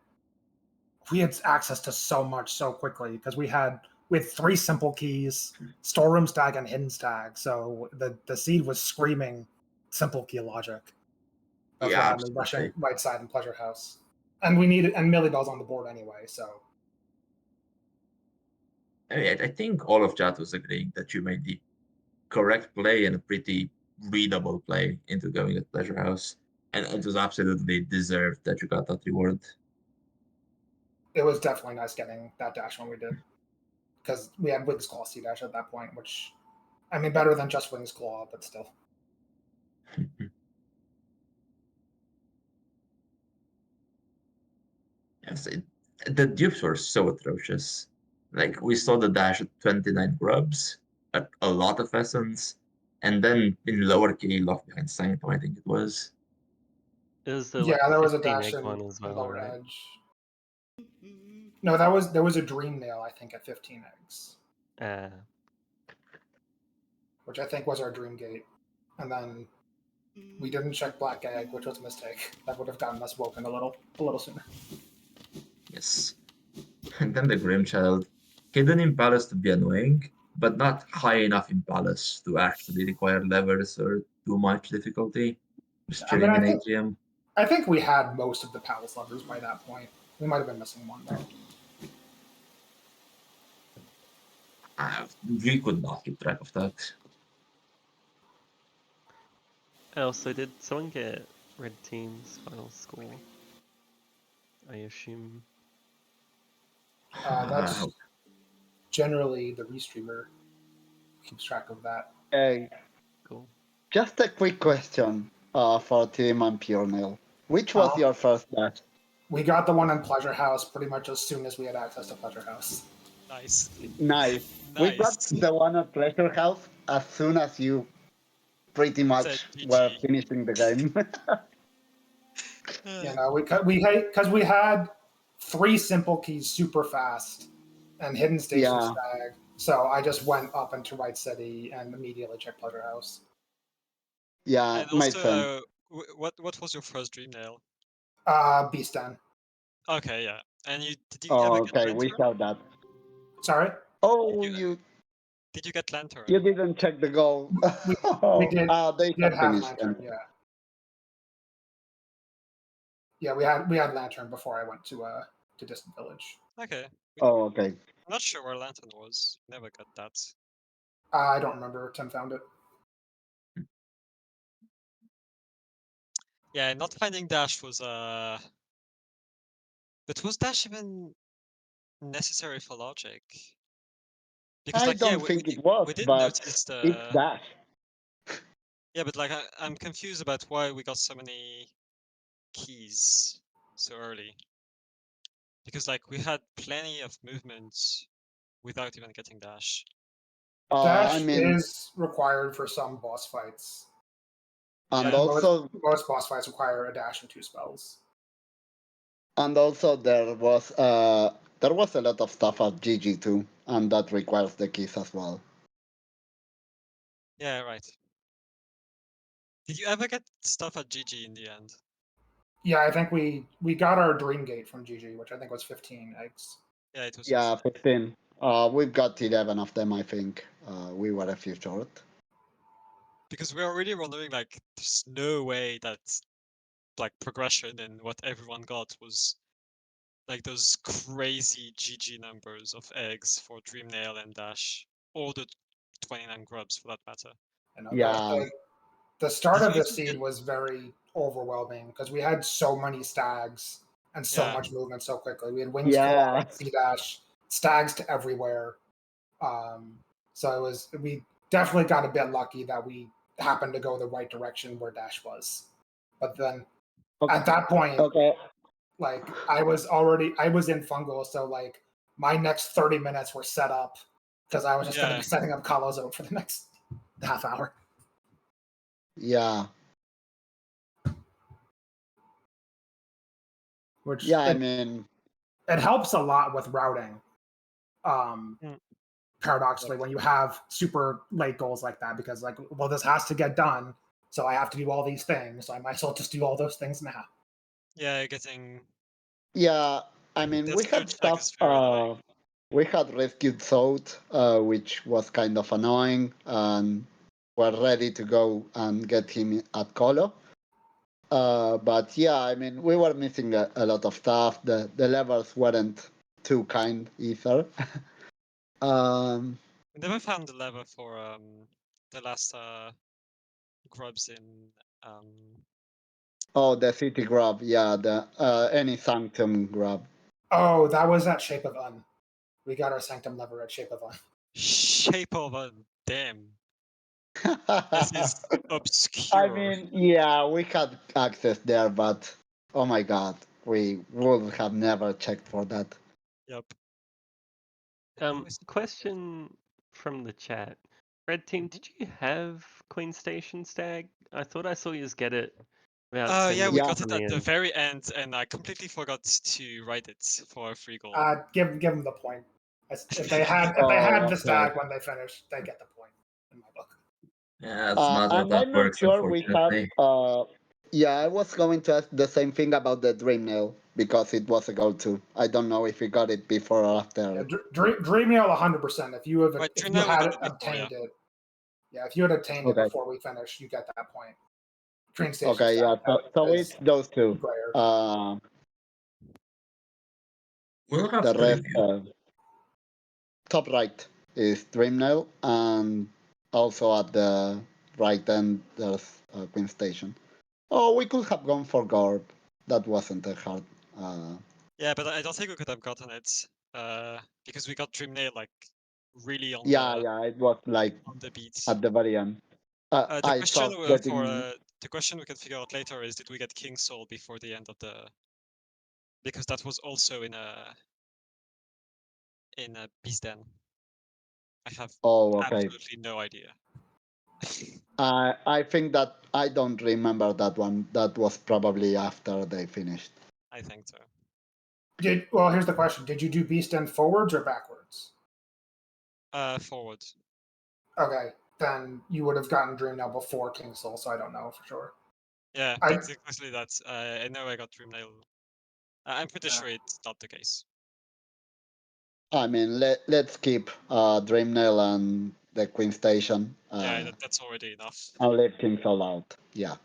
access to so much so quickly because we had 3 simple keys, storeroom stag and hidden stag. So the seed was screaming simple key logic. That's what Yeah, had me rushing absolutely. right side and pleasure house. And Millie Bell's on the board anyway, so I mean, I think all of chat was agreeing that you made the correct play and a pretty readable play into going at Pleasure House. And it was absolutely deserved that you got that reward. it was definitely nice getting that dash when we did. Because we had Wings Claw C dash at that point, which I mean better than just Wings Claw, but still. I say, the dupes were so atrocious. Like we saw the dash at 29 grubs, at a lot of essence, and then in lower key locked behind Sanctum, I think it was. It was the Yeah, like there was a 15 dash egg in one as well, lower right? edge. No, there was a dream nail, I think, at 15 eggs, which I think was our dream gate. And then we didn't check black egg, which was a mistake. That would have gotten us woken a little sooner. Yes. And then the Grimchild. Hidden in Palace to be annoying, but not high enough in Palace to actually require levers or too much difficulty. Just I mean, chilling in AGM. I think we had most of the palace levers by that point. We might have been missing one though. We could not keep track of that. Oh, so did someone get red team's final score? I assume. That's generally the restreamer keeps track of that. Hey, Cool. just a quick question for Tim and Pure Nail. Which was your first dash? We got the one in Pleasure House pretty much as soon as we had access to Pleasure House. Nice. Nice. We got Nice. the one at Pleasure House as soon as you pretty much Said were GG. finishing the game. You know, because we had 3 simple keys super fast and hidden station Yeah. stag. So I just went up into Right City and immediately checked Pleasure House. Yeah, And makes sense. also, what was your first dream nail? Beast Den. Okay, yeah. And did you Oh, ever get okay, we lantern? saw that. Sorry? Oh, Did you get lantern? you didn't check the goal. We did, They we did have have finished. Lantern, yeah. Yeah, we had Lantern before I went to Distant Village. Okay. Oh, okay. I'm not sure where lantern was. Never got that. I don't remember. Tim found it. Yeah, not finding dash was But was dash even necessary for logic? Because I like yeah, don't think we it was, did but notice it's the dash. yeah, but like I'm confused about why we got so many keys so early. Because like we had plenty of movements without even getting dash. Dash I mean, is required for some boss fights. and Yeah. also, Most boss fights require a dash and 2 spells. there was a lot of stuff at GG too, and that requires the keys as well. Yeah, right. Did you ever get stuff at GG in the end? Yeah, I think we got our Dream Gate from GG, which I think was 15 eggs. Yeah, it was. Yeah, 15. We've got 11 of them, I think. We were a few short. Because we were really wondering, like, there's no way that, like, progression and what everyone got was, like, those crazy GG numbers of eggs for Dream Nail and Dash, or the 29 grubs for that matter. You know, Yeah. the start Did of you the even seed get- was very overwhelming because we had so many stags and so Yeah. much movement so quickly. We had wings Yeah. sea dash, stags to everywhere. So we definitely got a bit lucky that we happened to go the right direction where dash was. But then at that point, Okay. like I was in fungal, so like my next 30 minutes were set up because I was just going to Yeah. be setting up Kalozo for the next half hour. Yeah. Which Yeah, I mean, it helps a lot with routing. Paradoxically, when you have super late goals like that, because like, well, this has to get done, so I have to do all these things. So I might as well just do all those things now. Yeah, getting... yeah, I mean, The we third had check stuff. is very annoying. We had rescued Thought, which was kind of annoying, and we're ready to go and get him at Colo. But yeah, I mean, we were missing a lot of stuff. The levels weren't too kind either. We never found the lever for the last grubs in Oh, the city grab, yeah, the any sanctum grab. Oh, that was at Shape of Un. We got our Sanctum lever at Shape of Un. Shape of a damn. This is obscure. I mean, yeah, we had access there, but oh my god, we would have never checked for that. Yep. Question from the chat. Red team, did you have Queen Station Stag? I thought I saw you get it about 10 Yeah, minutes we Yeah. got it from at the end. very end, and I completely forgot to write it for a free goal. Give them the point. If they had Oh, the okay. stag when they finished, they get the point in my book. Yeah, it's not how And that I'm not works, sure we have. unfortunately. Yeah, I was going to ask the same thing about the Dream Nail because it was a goal too. I don't know if we got it before or after. Yeah, Dream Nail 100%. If you Right, if Tourney you we had got it before, obtained yeah. it, yeah, if you had obtained it Okay. before we finished, you get that point. Train station Okay, yeah. So it's those two. rare. We'll have The to rest, review. top right is Dream Nail, and also at the right end there's Queen Station. Oh, we could have gone for Gorb. That wasn't a hard. Yeah, but I don't think we could have gotten it because we got Dream Nail like really on Yeah, it was like the beat. at the very end. The I question thought for getting. the question we can figure out later is, did we get King Soul before the end of the? Because that was also in a Beast Den. I have Oh, okay. absolutely no idea. I think that I don't remember that one. That was probably after they finished. I think so. Well, here's the question: did you do Beast End forwards or backwards? Forward. Okay, then you would have gotten Dream Nail before King Soul, so I don't know for sure. Yeah, that's exactly that. I know I got Dream Nail. I'm pretty sure it's not the case. I mean, let's keep Dream Nail and the Queen Station. Yeah, that's already enough. And leave King Soul out. Yeah.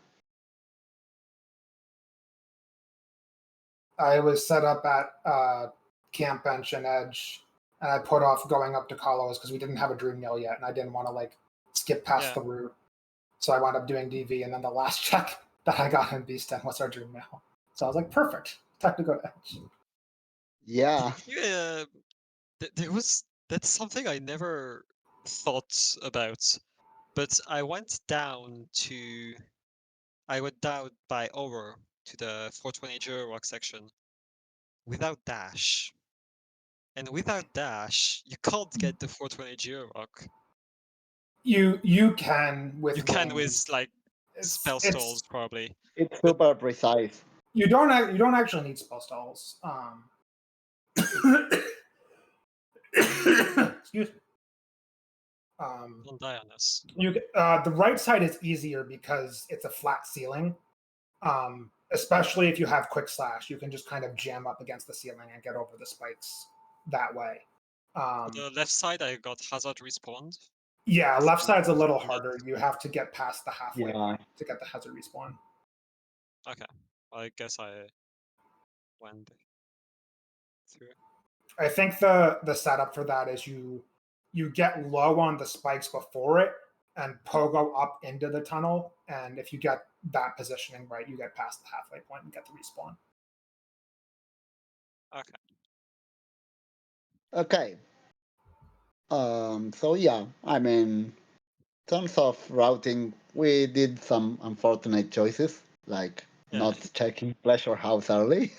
I was set up at Camp Bench and Edge, and I put off going up to Kalos because we didn't have a Dream Nail yet, and I didn't want to like skip past the route. So I wound up doing DV, and then the last check that I got in Beast Den was our Dream Nail. So I was like, perfect, time to go to Edge. Yeah. Yeah, that's something I never thought about, but I went down by over to the 420 Geo Rock section without dash. And without dash, you can't get the 420 Geo Rock. You can with You can wings. with like spell stalls probably. It's super precise. You don't actually need spell stalls. Excuse me. Don't die on this. The right side is easier because it's a flat ceiling. Especially if you have quick slash, you can just kind of jam up against the ceiling and get over the spikes that way. On the left side, I got hazard respawned. Yeah, left side's a little harder. You have to get past the halfway Yeah. point to get the hazard respawn. Okay, I guess I went through. I think the setup for that is you get low on the spikes before it and pogo up into the tunnel, and if you get that positioning right, you get past the halfway point and get the respawn. Okay. Okay. So yeah, I mean, in terms of routing, we did some unfortunate choices, like not checking Pleasure House early.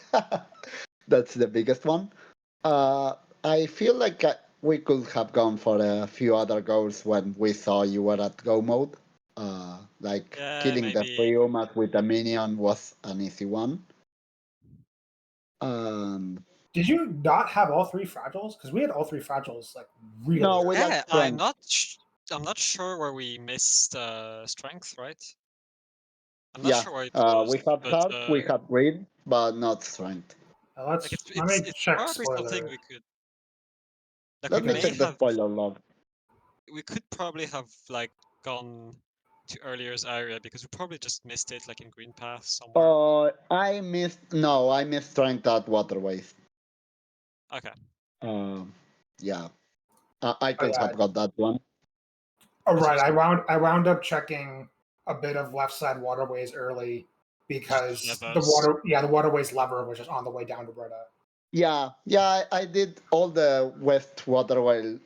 That's the biggest one. I feel like we could have gone for a few other goals when we saw you were at go mode. Like killing the maybe. free Umas with a minion was an easy one. Did you not have all three fragiles? Because we had all three fragiles like really. No, we Yeah, lacked I'm strength. not sure where we missed strength, right? I'm not Yeah, sure where it was. we have but, heart, we have greed, but not strength. Let's like let me it's check probably something spoiler. we could. Like Let we me may check the have. spoiler log. We could probably have like gone to earlier's area because we probably just missed it like in Green Path somewhere. I missed strength at Waterways. Okay. Yeah. I could have got that one. Oh right, I wound up checking a bit of left side waterways early because the waterways lever was just on the way down to Breda. Yeah, I did all the West Waterway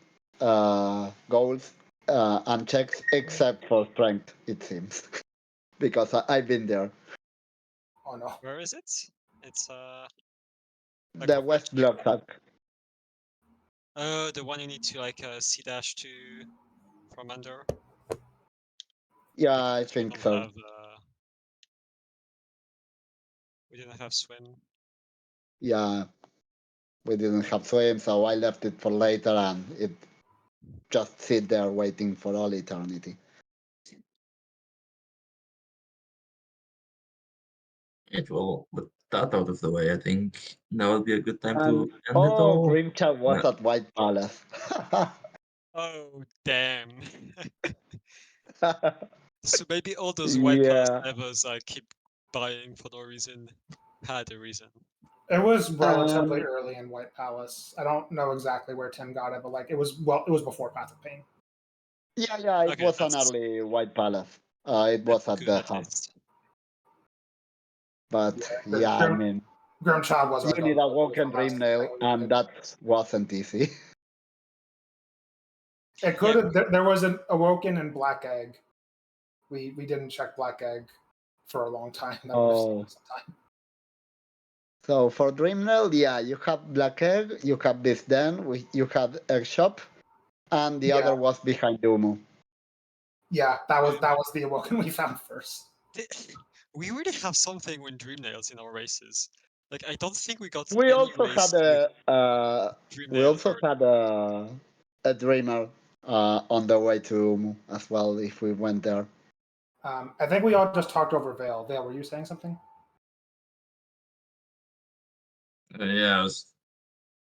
goals and checks except for strength, it seems, because I've been there. Oh no. Where is it? It's like The a West fetch. block hack. The one you need to like C dash to from under. Yeah, I Because we think don't so. have we didn't have swim. Yeah, we didn't have swim, so I left it for later, and it just sit there waiting for all eternity. It will, with that out of the way, I think now would be a good time to And end it all. Dream Chat was No. at White Palace. Oh damn! So maybe all those White Palace Yeah. levels I keep buying for no reason had a reason. It was relatively early in White Palace. I don't know exactly where Tim got it, but like it was before Path of Pain. Yeah, it Okay, was an that's early White Palace. It was at good the at hub. least. But The yeah, I mean, Grim Child was our you need a go-to. It was Woken the last Dream Nail, thing we and did. that wasn't easy. It could have. There was an Awoken and Black Egg. We didn't check Black Egg for a long time. That would have Oh. saved some time. So for Dreamnail, yeah, you have Black Egg, you have this den, you have Egg Shop, and the other was behind Umu. Yeah, that was the Awoken we found first. We really have something with dream nails in our races. Like I don't think we got We any also race had with dream nail or a Dreamer on the way to Umu as well if we went there. I think we all just talked over Vale. Vale, were you saying something? Yeah, I was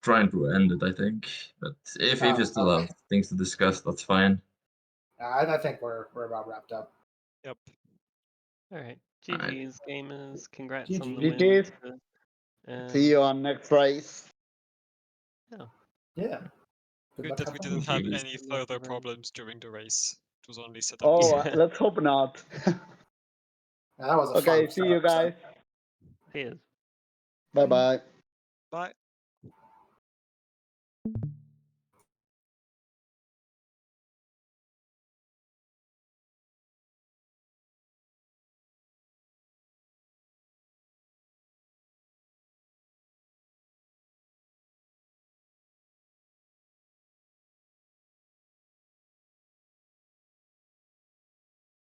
trying to end it, I think. But if you still Okay. have things to discuss, that's fine. I think we're about wrapped up. Yep. Alright. GG's, gamers. Congrats on the GG's. win. See you on next race. Yeah. Good luck, that have we fun. didn't have GG's. any Good luck, further everyone. problems during the race. It was only setup. Oh, Yeah. let's hope not. Yeah, that was a Okay, fun see you setup, so- guys. Cheers. Bye bye. Bye.